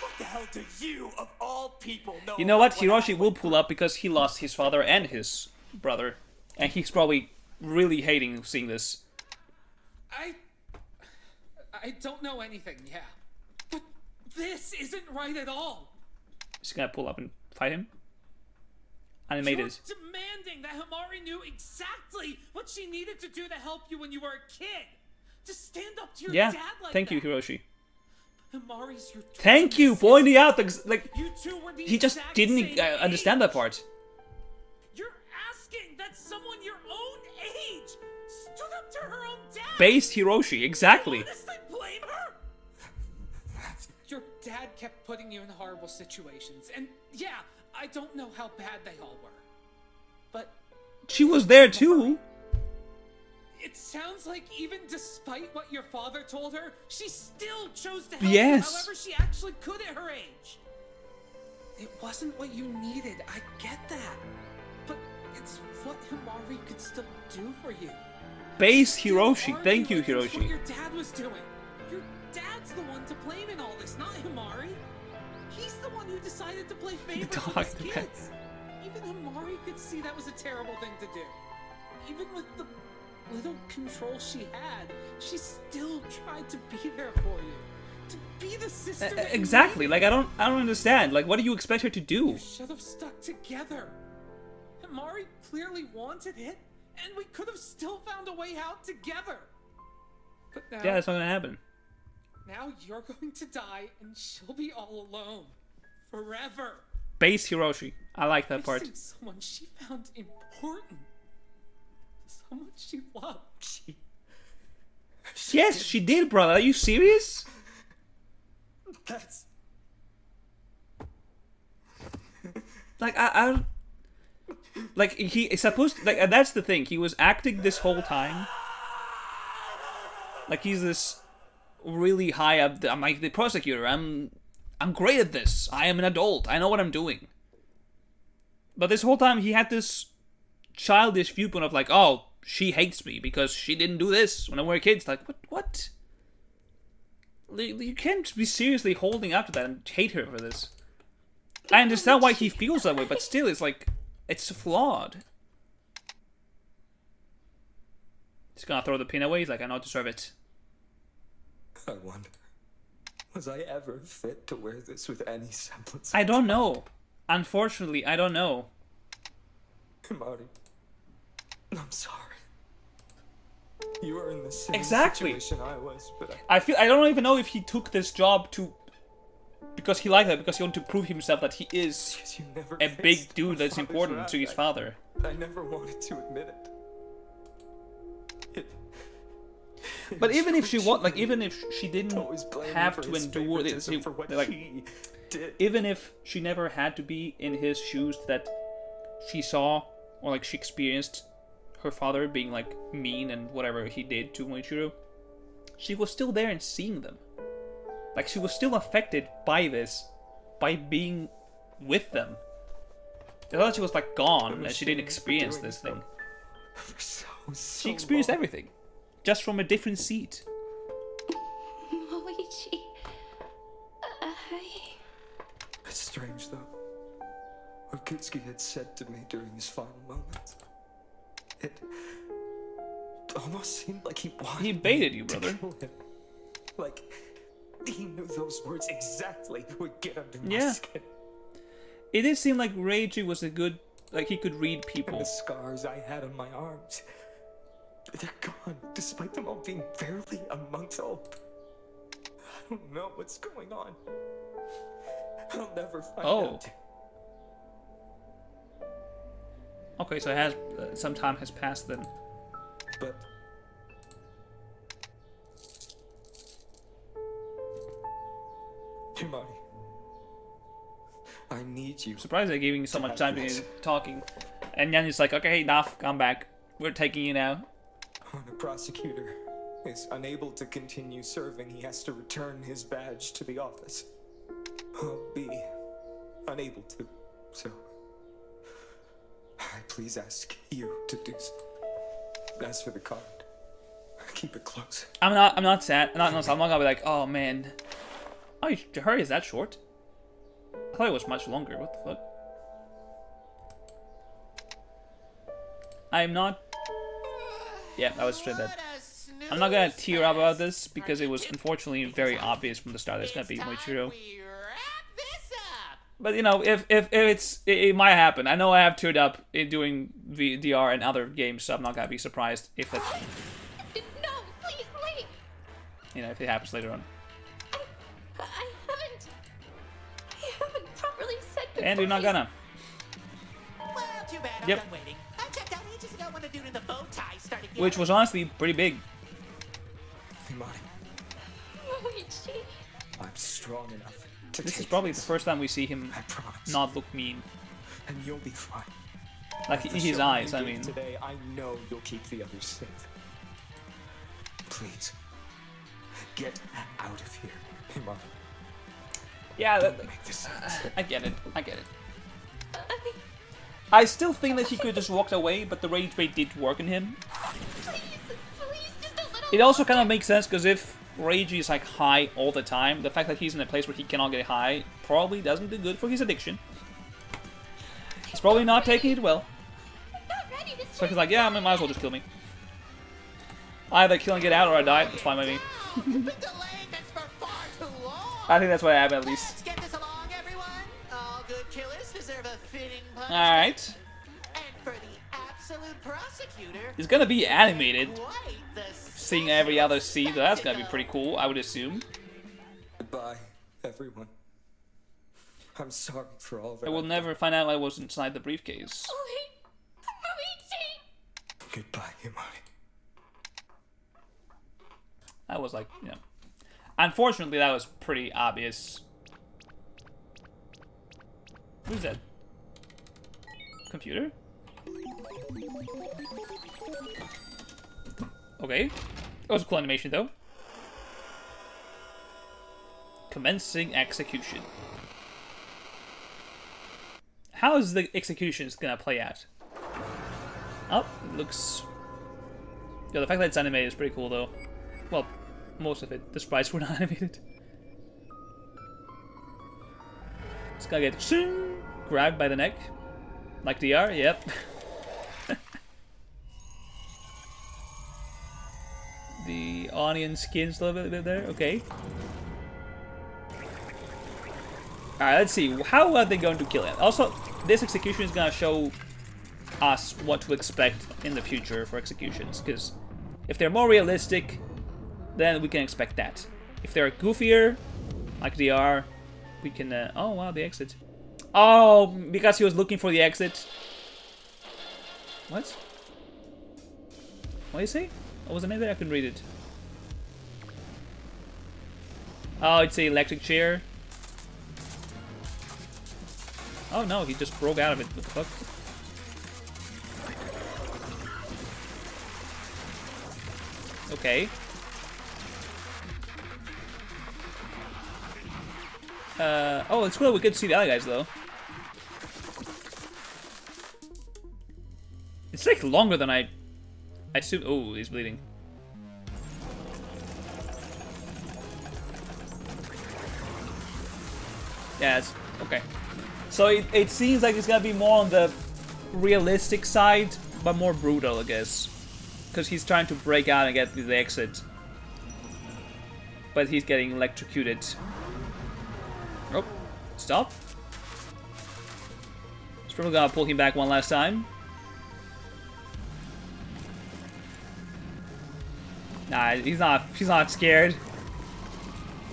What the hell do you, of all people, know? You know what? about Hiroshi will pull up because he lost his father and his brother. And he's probably really hating seeing this. I don't know anything, yeah. But this isn't right at all. He's gonna pull up and fight him. Animated. You're demanding that Himari knew exactly what she needed to do to help you when you were a kid. To stand up to your Yeah, dad like thank that. you, Hiroshi. Himari's your Thank twin you, sister. pointing out the, like, You two were the he just exact didn't same understand age. that part. You're asking that someone your own age stood up to her own dad. Based Hiroshi, exactly. You honestly blame her? Your dad kept putting you in horrible situations, and yeah, I don't know how bad they all were. But She was there too. it sounds like even despite what your father told her, she still chose to help Yes. you however she actually could at her age. It wasn't what you needed, I get that. But it's what Himari could still do for you. Base Still Hiroshi, argue thank you, against What Hiroshi. your dad was doing. Your dad's the one to blame in all this, not Himari. He's the one who decided to play favorites dog, with his the kids. Even Himari could see that was a terrible thing to do. Even with the little control she had, she still tried to be there for you. To be the sister that you Exactly. needed. Like I don't understand. Like what do you expect her to do? You should have stuck together. Himari clearly wanted it, and we could have still found a way out together. But now, Yeah, that's not gonna happen. now you're going to die, and she'll be all alone. Forever. Base Hiroshi. I like that part. Missing someone she found important. Someone she loved. Yes, she did, brother. Are you serious? That's... Like I like he is supposed like and that's the thing. He was acting this whole time. Like he's this really high up. I'm like the prosecutor. I'm great at this. I am an adult. I know what I'm doing. But this whole time he had this childish viewpoint of like, oh, she hates me because she didn't do this when we were kids. Like what? You can't be seriously holding up to that and hate her for this. I understand why he feels that way, but still, it's like, it's flawed. He's gonna throw the pin away. He's like, I don't deserve it. I wonder, was I ever fit to wear this with any semblance? I don't know. Unfortunately, I don't know. Marty, I'm sorry. You were in the same Exactly. situation I was, but I don't even know if he took this job because he liked it, because he wanted to prove himself that he is you never a big faced dude my that's father's important wrath. to his father. I never wanted to admit it. But even if she even if she didn't Always blame me have for to his endure this, favoritism for what like, he did. even if she never had to be in his shoes, that she saw or like she experienced her father being like mean and whatever he did to Moichiro, she was still there and seeing them. Like she was still affected by this, by being with them. I thought she was like gone and she didn't experience this thing. For so She experienced long. everything, just from a different seat. Moichi. It's strange, though. What Kutsuki had said to me during his final moments. It almost seemed like he wanted He baited me you, to brother. kill him. Like, he knew those words exactly would get under my Yeah. skin. It did seem like Reiji was a good, like he could read And people. the scars I had on my arms, they're gone, despite them all being barely a month old. I don't know what's going on. I'll never find out. Okay, so it has some time has passed then. But Himari, I need you. Surprised they're giving you so much time to be talking. And Yan is like, okay, enough, come back. We're taking you now. When a prosecutor is unable to continue serving, he has to return his badge to the office. I'll be unable to, so I please ask you to do so. As for the card, keep it close. I'm not sad. I'm not gonna be like, oh man. Oh, her is that short? I thought it was much longer. What the fuck? I'm not. Yeah, I was straight that. I'm not gonna tear up about this because it was unfortunately very obvious from the start that it's gonna be Moichiro. But you know, if it might happen. I know I have teared up in doing VR and other games, so I'm not gonna be surprised if that. No, please, wait. You know, if it happens later on. I haven't properly said goodbye. And you're not gonna. Well, too bad. I'm Yep. done waiting. I checked out ages ago when the dude in the bow tie started Which was honestly pretty big. Himari, Moichi. I'm strong enough to This is take probably the first time we see him I promise. not look mean. And you'll be fine. Like With the his showing eyes, you I gave mean. Today, I know you'll keep the others safe. Please, get out of here, Himari. Yeah, Don't make this sense. I get it. I get it. I still think that he could just walked away, but the rage bait did work in him. Please, just a little. It also kind of makes sense because if Rage is like high all the time, the fact that he's in a place where he cannot get high probably doesn't do good for his addiction. He's probably not taking it well. I'm not ready to So he's like, yeah, I might as well just kill me. I either kill and get out or I die. It's fine by me. You've been delaying this for far too long. I think that's what happened at least. Let's get this along, everyone. All good killers deserve a fitting punishment. Alright. And for the absolute prosecutor, It's gonna be animated, quite the seeing every other scene, so that's gonna be pretty cool, I would assume. Goodbye, everyone. I'm sorry for all that. I will never find out what was inside the briefcase. Moichi. Goodbye, Himari. That was like, you know. Unfortunately, that was pretty obvious. Who's that? Computer? Okay. That was a cool animation, though. Commencing execution. How is the execution gonna play out? Oh, it looks... Yeah, the fact that it's animated is pretty cool, though. Well, most of it. The sprites were not animated. This guy gets grabbed by the neck. Like DR, yep. The onion skins a little bit there, okay. Alright, let's see. How are they going to kill him? Also, this execution is gonna show us what to expect in the future for executions, because if they're more realistic, then we can expect that. If they're goofier, like they are, we can... oh, wow, the exit. Oh, because he was looking for the exit. What? What did you say? What was the name there? I couldn't read it. Oh, it's the electric chair. Oh no, he just broke out of it. What the fuck? Okay. Oh, it's cool. We could see the other guys though. It's like longer than I I assume. Oh, he's bleeding. Yeah, it's okay. So it seems like it's gonna be more on the realistic side, but more brutal, I guess. Because he's trying to break out and get to the exit. But he's getting electrocuted. Oh, stop. It's probably gonna pull him back one last time. Nah, she's not scared.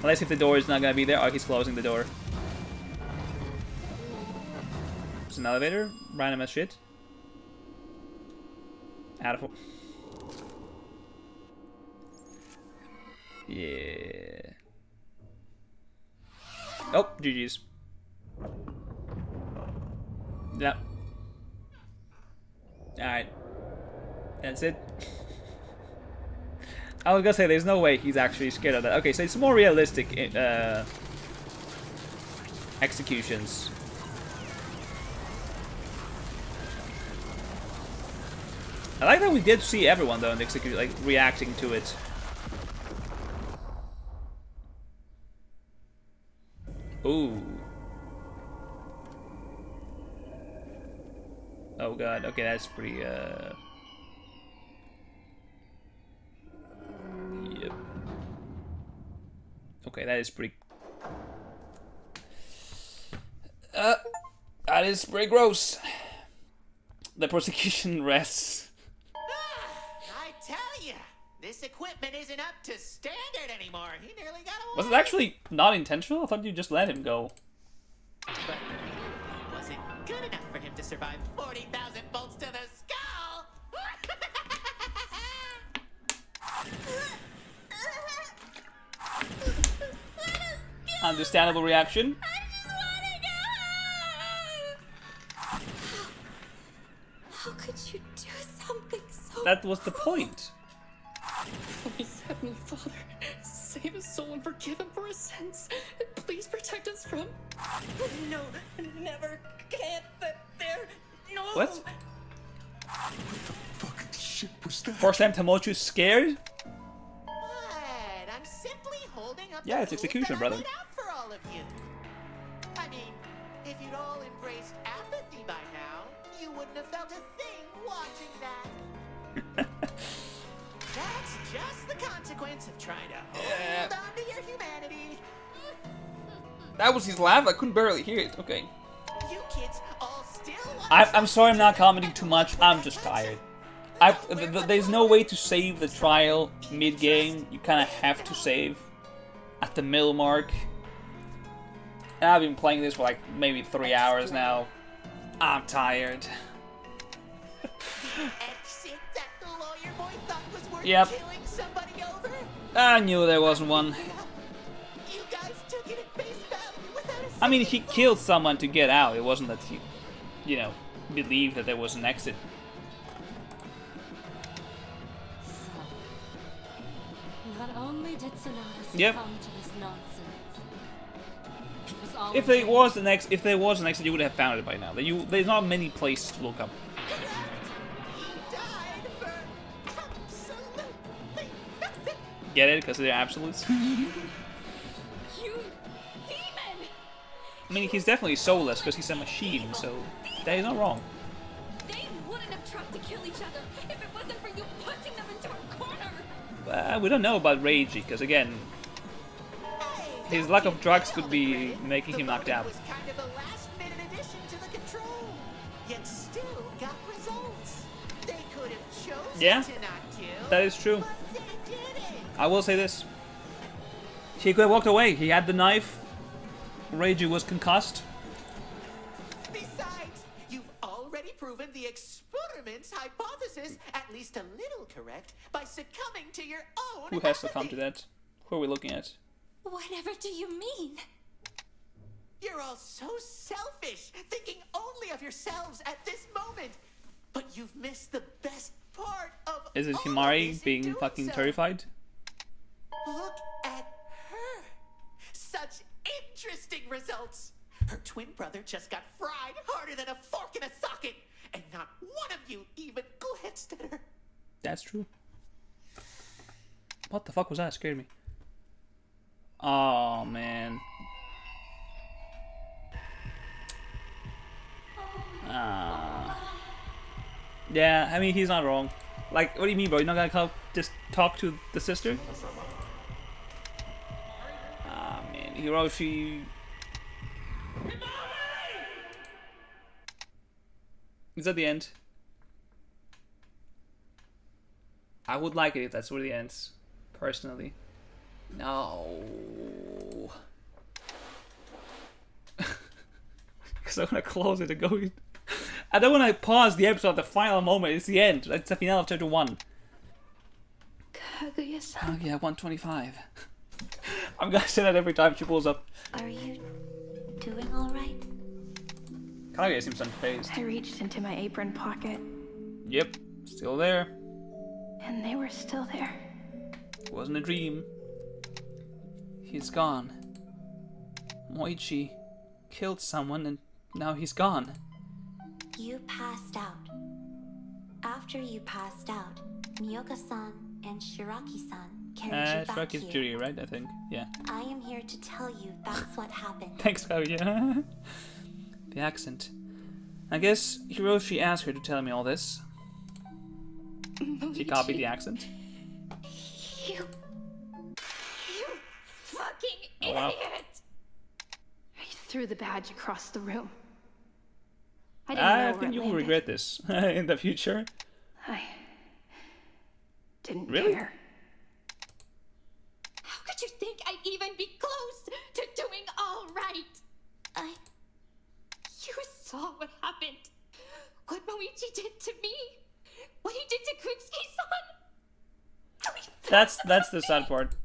Unless if the door is not gonna be there. Oh, he's closing the door. It's an elevator. Random as shit. Out of... Yeah. Oh, GG's. Yeah. Alright. That's it. I was gonna say, there's no way he's actually scared of that. Okay, so it's more realistic executions. I like that we did see everyone, though, in the execution, like, reacting to it. Ooh. Oh god, okay, that's pretty, Yep. Okay, that is pretty... that is pretty gross. The prosecution rests. I tell ya, this equipment isn't up to standard anymore. He nearly got away. Was it actually not intentional? I thought you just let him go. But it wasn't good enough for him to survive 40,000 bolts to the skull. Understandable reaction. How could you do something so That was the point. Please, Heavenly Father, save his soul and forgive him for his sins. Please protect us from... No, never, can't, there, no. What? Fucking shit was that? First time Tamochu's scared? What? I'm simply holding up Yeah, the it's rules execution, that I brother. laid out for all of you. I mean, if you'd all embraced apathy by now, you wouldn't have felt a thing watching that. That's just the consequence of trying to hold on to your humanity. That was his laugh? I couldn't barely hear it. Okay. You kids all still want I'm sorry I'm not commenting too much. I'm just tired. There's no way to save the trial mid-game. You kind of have to save at the middle mark. And I've been playing this for like maybe 3 hours now. I'm tired. that the lawyer boy thought was worth Yep. killing somebody over? I knew there wasn't one. You guys took it at face value without a I mean, he killed someone to get out. It wasn't that he, you know, believed that there was an exit. Not only did Sonata Yep. succumb to this nonsense, it was all If there was an exit, you would have found it by now. There's not many places to look up. Get it? Because they're absolutes. You demon! I mean, he's definitely soulless because he's a machine, so that is not wrong. They wouldn't have tried to kill each other if it wasn't for you pushing them into a corner. We don't know about Reiji because again, his lack of drugs could be making him knocked out. was kind of a last-minute addition to the control, yet still got results. They could have chosen Yeah, to not kill, that is true. but they didn't. I will say this. He could have walked away. He had the knife. Reiji was concussed. Besides, you've already proven the experiment's hypothesis at least a little correct by succumbing to your own Who has succumbed to that? Who are we looking at? Whatever do you mean? You're all so selfish, thinking only of yourselves at this moment. But you've missed the best part of Is it all of Himari this in being doing fucking so. terrified? Look at her. Such interesting results. Her twin brother just got fried harder than a fork in a socket, and not one of you even glanced at her. That's true. What the fuck was that? It scared me. Oh, man. Yeah, I mean, he's not wrong. Like, what do you mean, bro? You're not gonna come just talk to the sister? Ah, man. Hiroshi... Is that the end? I would like it if that's where it ends, personally. No. Because I want to close it and go. I don't want to pause the episode at the final moment. It's the end. It's the finale of chapter 1. Kaguya-san. Oh yeah, 125. I'm gonna say that every time she pulls up. Are you doing all right? Kaguya seems unfazed. I reached into my apron pocket, Yep, still there. and they were still there. It wasn't a dream. He's gone. Moichi killed someone and now he's gone. You passed out. After you passed out, Miyoka-san and Shiraki-san carried you back Shiraki's here. Jury, right? I think. Yeah. I am here to tell you that's what happened. Thanks, Kaguya. The accent. I guess Hiroshi asked her to tell me all this. She copied the accent. You fucking Oh, wow. idiot! I threw the badge across the room. I didn't know I where think it you will landed. regret this in the future. I didn't Really? care. How could you think I'd even be close to doing all right? You saw what happened. What Moichi did to me. What he did to Kutsuki-san. That's the sad part.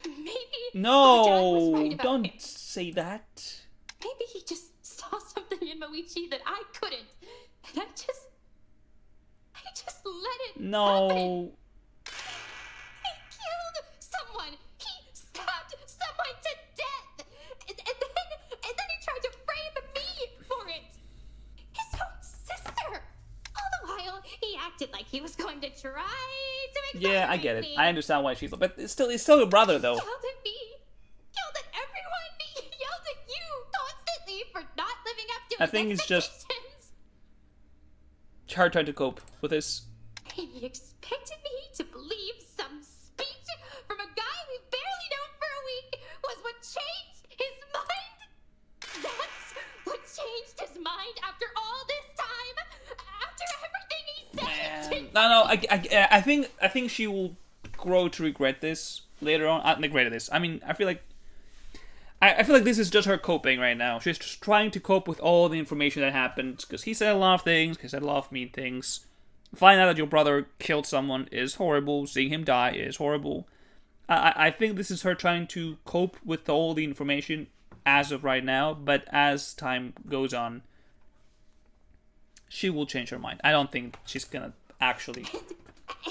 Maybe my dad was No, right about don't him. say that. Maybe he just saw something in Moichi that I couldn't. And I just let it happen. No. He killed someone. He stabbed someone to death. And then he tried to frame me for it. His own sister. All the while, he acted like he was going to try to Yeah, I get it. me. I understand why she's. But it's still your brother, though. Yelled at me. Yelled at everyone. He yelled at you constantly for not living up to I his think it's just expectations. her trying to cope with this. He expected me to believe some speech from a guy we've barely known for a week was what changed his mind? That's what changed his mind after all this time? After everything he said? No, I think she will grow to regret this later on. Regret this. I mean, I feel like this is just her coping right now. She's just trying to cope with all the information that happened because he said a lot of things. He said a lot of mean things. Find out that your brother killed someone is horrible. Seeing him die is horrible. I think this is her trying to cope with all the information as of right now. But as time goes on, she will change her mind. I don't think she's gonna actually And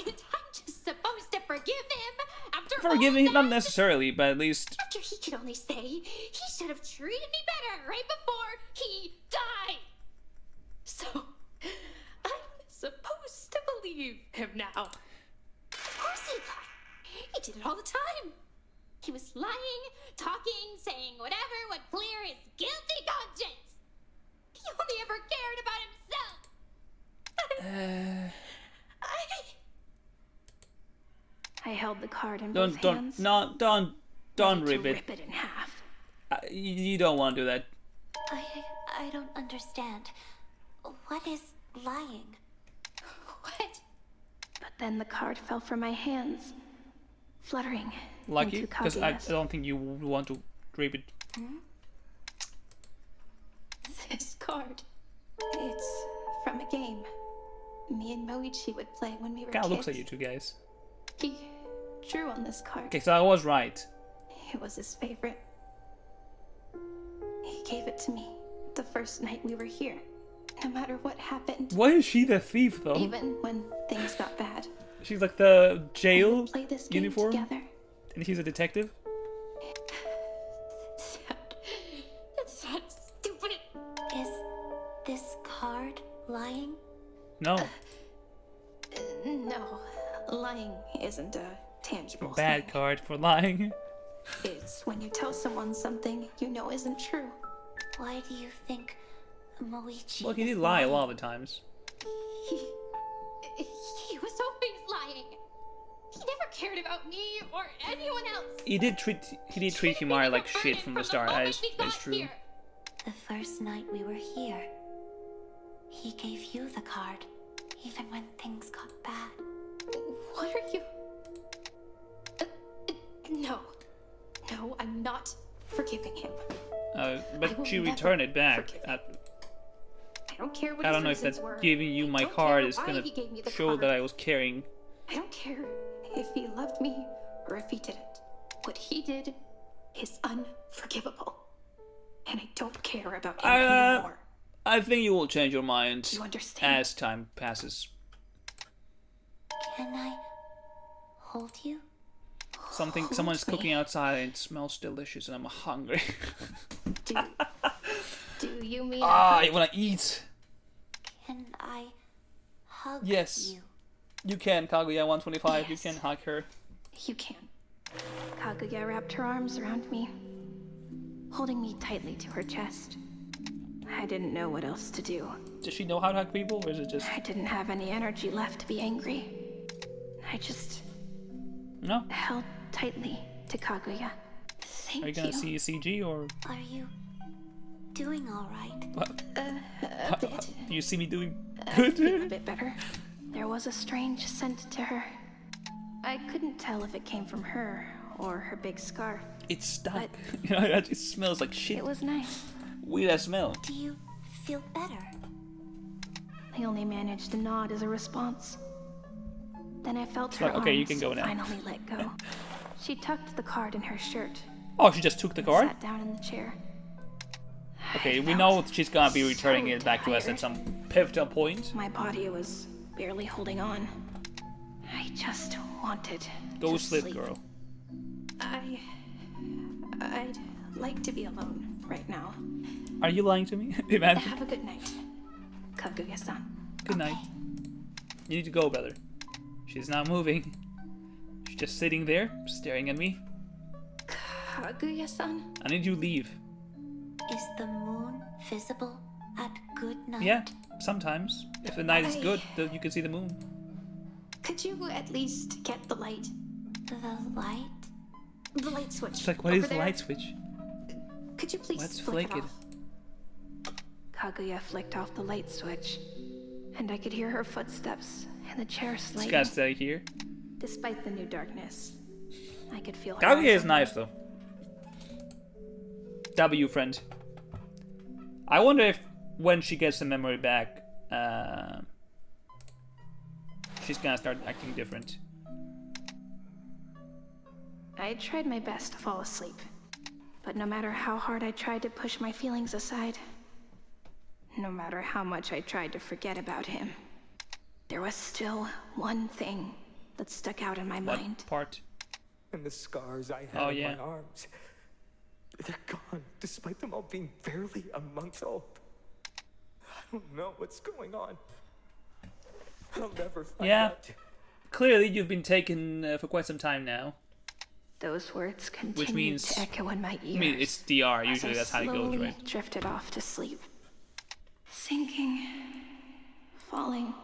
I'm just supposed to forgive him after forgive all him. that? Not necessarily, but at least After he could only say he should have treated me better right before he died. So, I'm supposed to believe him now. Of course he lied. He did it all the time. He was lying, talking, saying whatever would clear his guilty conscience. He only ever cared about himself. I held the card in don't both don't hands. no don't ready to rip it. Rip it in half. You don't want to do that. I don't understand. What is lying? What? But then the card fell from my hands, fluttering Lucky, into because I Kaguya's. don't think you would want to rip it. This card. It's from a game me and Moichi would play when we were Kind of kids. looks like you two guys. He drew on this card. Okay, so I was right. It was his favorite. He gave it to me the first night we were here. No matter what happened, Why is she the thief though? even when things got bad, She's like the we jail would play this game uniform, together. and he's a detective. That's not stupid. Is this card lying? No, lying isn't a tangible Bad thing. card for lying. It's when you tell someone something you know isn't true. Why do you think Moichi Well, he is did lie a lying? lot of the times. He was always lying. He never cared about me or anyone else. He did treat Himari like shit from the start. That is true. Here. The first night we were here, he gave you the card, even when things got bad. What are you? No. No, I'm not forgiving him. I But will she never returned it back. forgive him. I don't care what I his don't know if reasons that were. giving you I my don't card care is why gonna he gave me the show card. that I was caring. I don't care if he loved me or if he didn't. What he did is unforgivable. And I don't care about him anymore. I think you will change your mind You understand? as time passes. Can I hold you? Someone's cooking outside and it smells delicious and I'm hungry. Do you mean I wanna eat. Can I hug Yes. you? You can, Kaguya 125, Yes. you can hug her. You can. Kaguya wrapped her arms around me, holding me tightly to her chest. I didn't know what else to do. Does she know how to hug people or is it just... I didn't have any energy left to be angry. I just No? held tightly to Kaguya. Thank Are you gonna see a CG or... Are you doing all right? What? A bit. Do you see me doing I feel a good? bit better. There was a strange scent to her. I couldn't tell if it came from her or her big scarf. It stunk. It smells like shit. It was nice. Weird ass smell. Do you feel better? I only managed to nod as a response. Then I felt her Like, okay, you arms can go now. finally let go. She tucked the card in her shirt. Oh, she just took the card? Sat down in the chair. Okay, I we felt know she's gonna be returning so it back to us at tired. some pivotal point. My body was barely holding on. I just wanted Go to sleep, sleep. girl. I'd like to be alone right now. Are you lying to me? Imagine. Have a good night, Kaguya-san. Good night. You need to go, brother. She's not moving. She's just sitting there, staring at me. Kaguya-san? I need you to leave. Is the moon visible at good night? Yeah, sometimes. If the night is good, then you can see the moon. Could you at least get the light? The light? The light switch. It's like, what over is the there? light switch? Could you please Let's flick flick it off? Kaguya flicked off the light switch, and I could hear her footsteps in the chair Just sliding. gotta stay here. Despite the new darkness, I could feel her Kaguya eyes is on nice, though. W, friend. I wonder if when she gets the memory back, she's gonna start acting different. I tried my best to fall asleep, but no matter how hard I tried to push my feelings aside, no matter how much I tried to forget about him, there was still one thing that stuck out in my mind. What part? And the scars I had Oh, on yeah. my arms. They're gone, despite them all being barely a month old. I don't know what's going on. I'll never find Yeah. out. Clearly, you've been taken for quite some time now. Those words continued Which means... to echo in my ears. I mean, it's DR. as Usually I that's how it goes, slowly right? drifted off to sleep. Sinking, falling,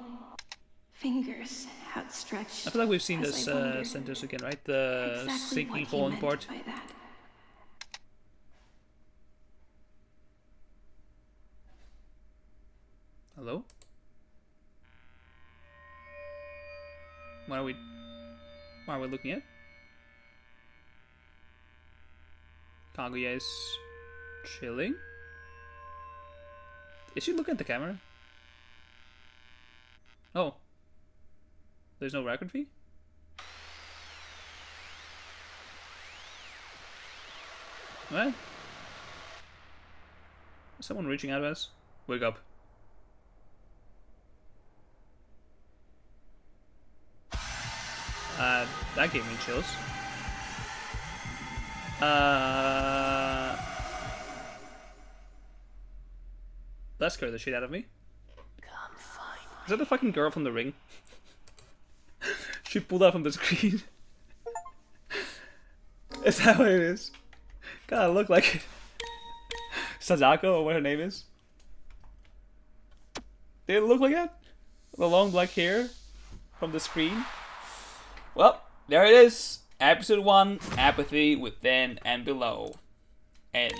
fingers outstretched. I feel like we've seen as this I wondered sentence again, right? The exactly sinking, what he falling meant part. by that. Hello? What are we looking at? Kaguya is chilling. Is she looking at the camera? Oh. There's no record fee? What? Is someone reaching out at us? Wake up. That gave me chills. That scared the shit out of me. Is that the fucking girl from The Ring? She pulled out from the screen. Is that what it is? Gotta look like it. Sadako, or what her name is. Did it look like that? The long black hair from the screen? Well, there it is. Episode 1, Apathy Within and Below. End.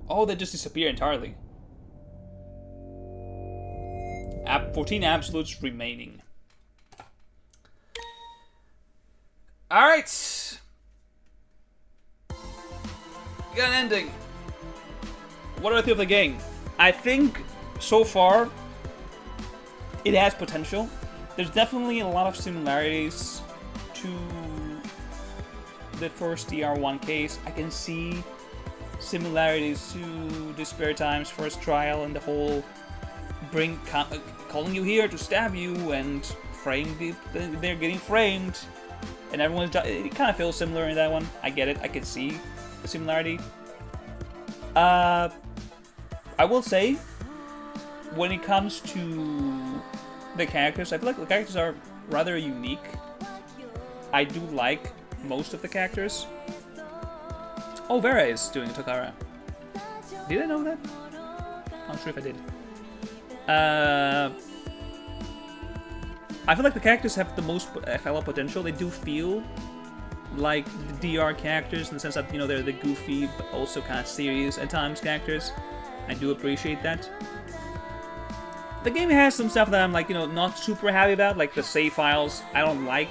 Oh, they just disappear entirely. 14 absolutes remaining. Alright. Got an ending. What do I think of the game? I think, so far, it has potential. There's definitely a lot of similarities to the first DR1 case. I can see similarities to the Spare Time's first trial and the whole calling you here to stab you and frame they're getting framed and everyone's it kind of feels similar in that one. I get it. I can see the similarity. I will say, when it comes to the characters, I feel like the characters are rather unique. I do like most of the characters. Oh, Vera is doing Takara. Did I know that? I'm not sure if I did. I feel like the characters have the most FLL potential. They do feel like the DR characters in the sense that, you know, they're the goofy but also kind of serious at times characters. I do appreciate that. The game has some stuff that I'm like, you know, not super happy about, like the save files. I don't like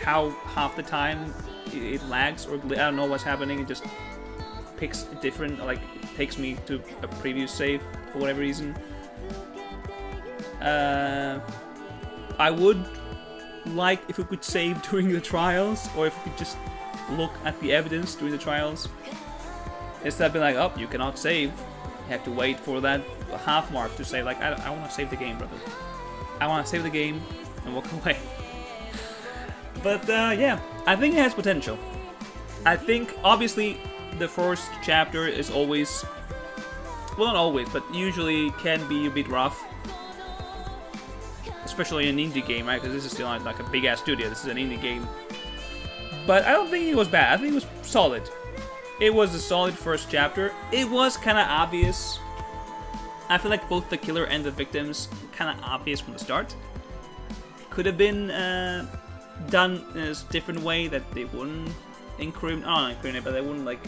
how half the time it lags, or I don't know what's happening. It just picks different, like takes me to a previous save for whatever reason. I would like if we could save during the trials, or if we could just look at the evidence during the trials. Instead of being like, oh, you cannot save. You have to wait for that half mark to say, like, I want to save the game, brother. I want to save the game and walk away. But, yeah, I think it has potential. I think, obviously, the first chapter is always, well, not always, but usually can be a bit rough. Especially in an indie game, right? Because this is still not like a big-ass studio. This is an indie game. But I don't think it was bad. I think it was solid. It was a solid first chapter. It was kind of obvious. I feel like both the killer and the victims kind of obvious from the start. Could have been done in a different way that they wouldn't incriminate, but they wouldn't like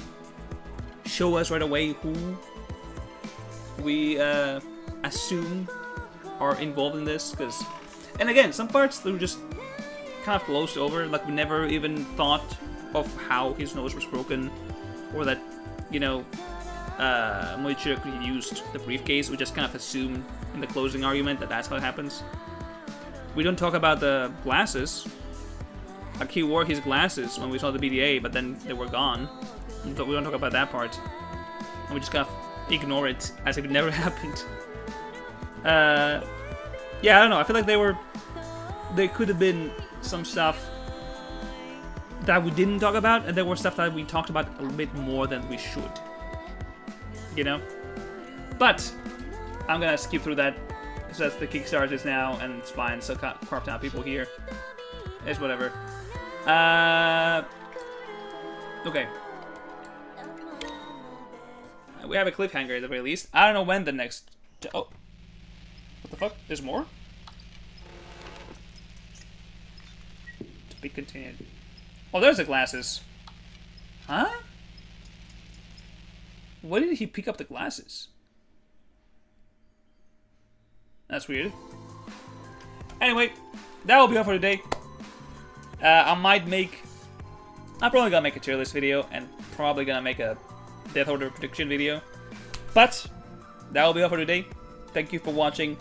show us right away who we assume are involved in this. Because, and again, some parts they were just kind of glossed over. Like we never even thought of how his nose was broken, or that, you know, Moichiro could have used the briefcase. We just kind of assume in the closing argument that that's how it happens. We don't talk about the glasses. Like he wore his glasses when we saw the BDA, but then they were gone. We don't talk about that part. And we just kind of ignore it as if it never happened. Yeah, I don't know. I feel like there could have been some stuff that we didn't talk about, and there were stuff that we talked about a little bit more than we should. You know? But I'm gonna skip through that because that's the Kickstarter is now, and it's fine. So carved out people here. It's whatever. Okay. We have a cliffhanger at the very least. I don't know when the next. Oh, what the fuck? There's more? To be continued. Oh, there's the glasses. Huh? Why did he pick up the glasses? That's weird. Anyway, that will be all for today. I'm probably gonna make a tier list video, and probably gonna make a Death Order prediction video. But, that will be all for today. Thank you for watching.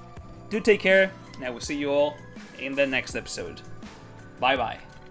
Do take care, and I will see you all in the next episode. Bye bye.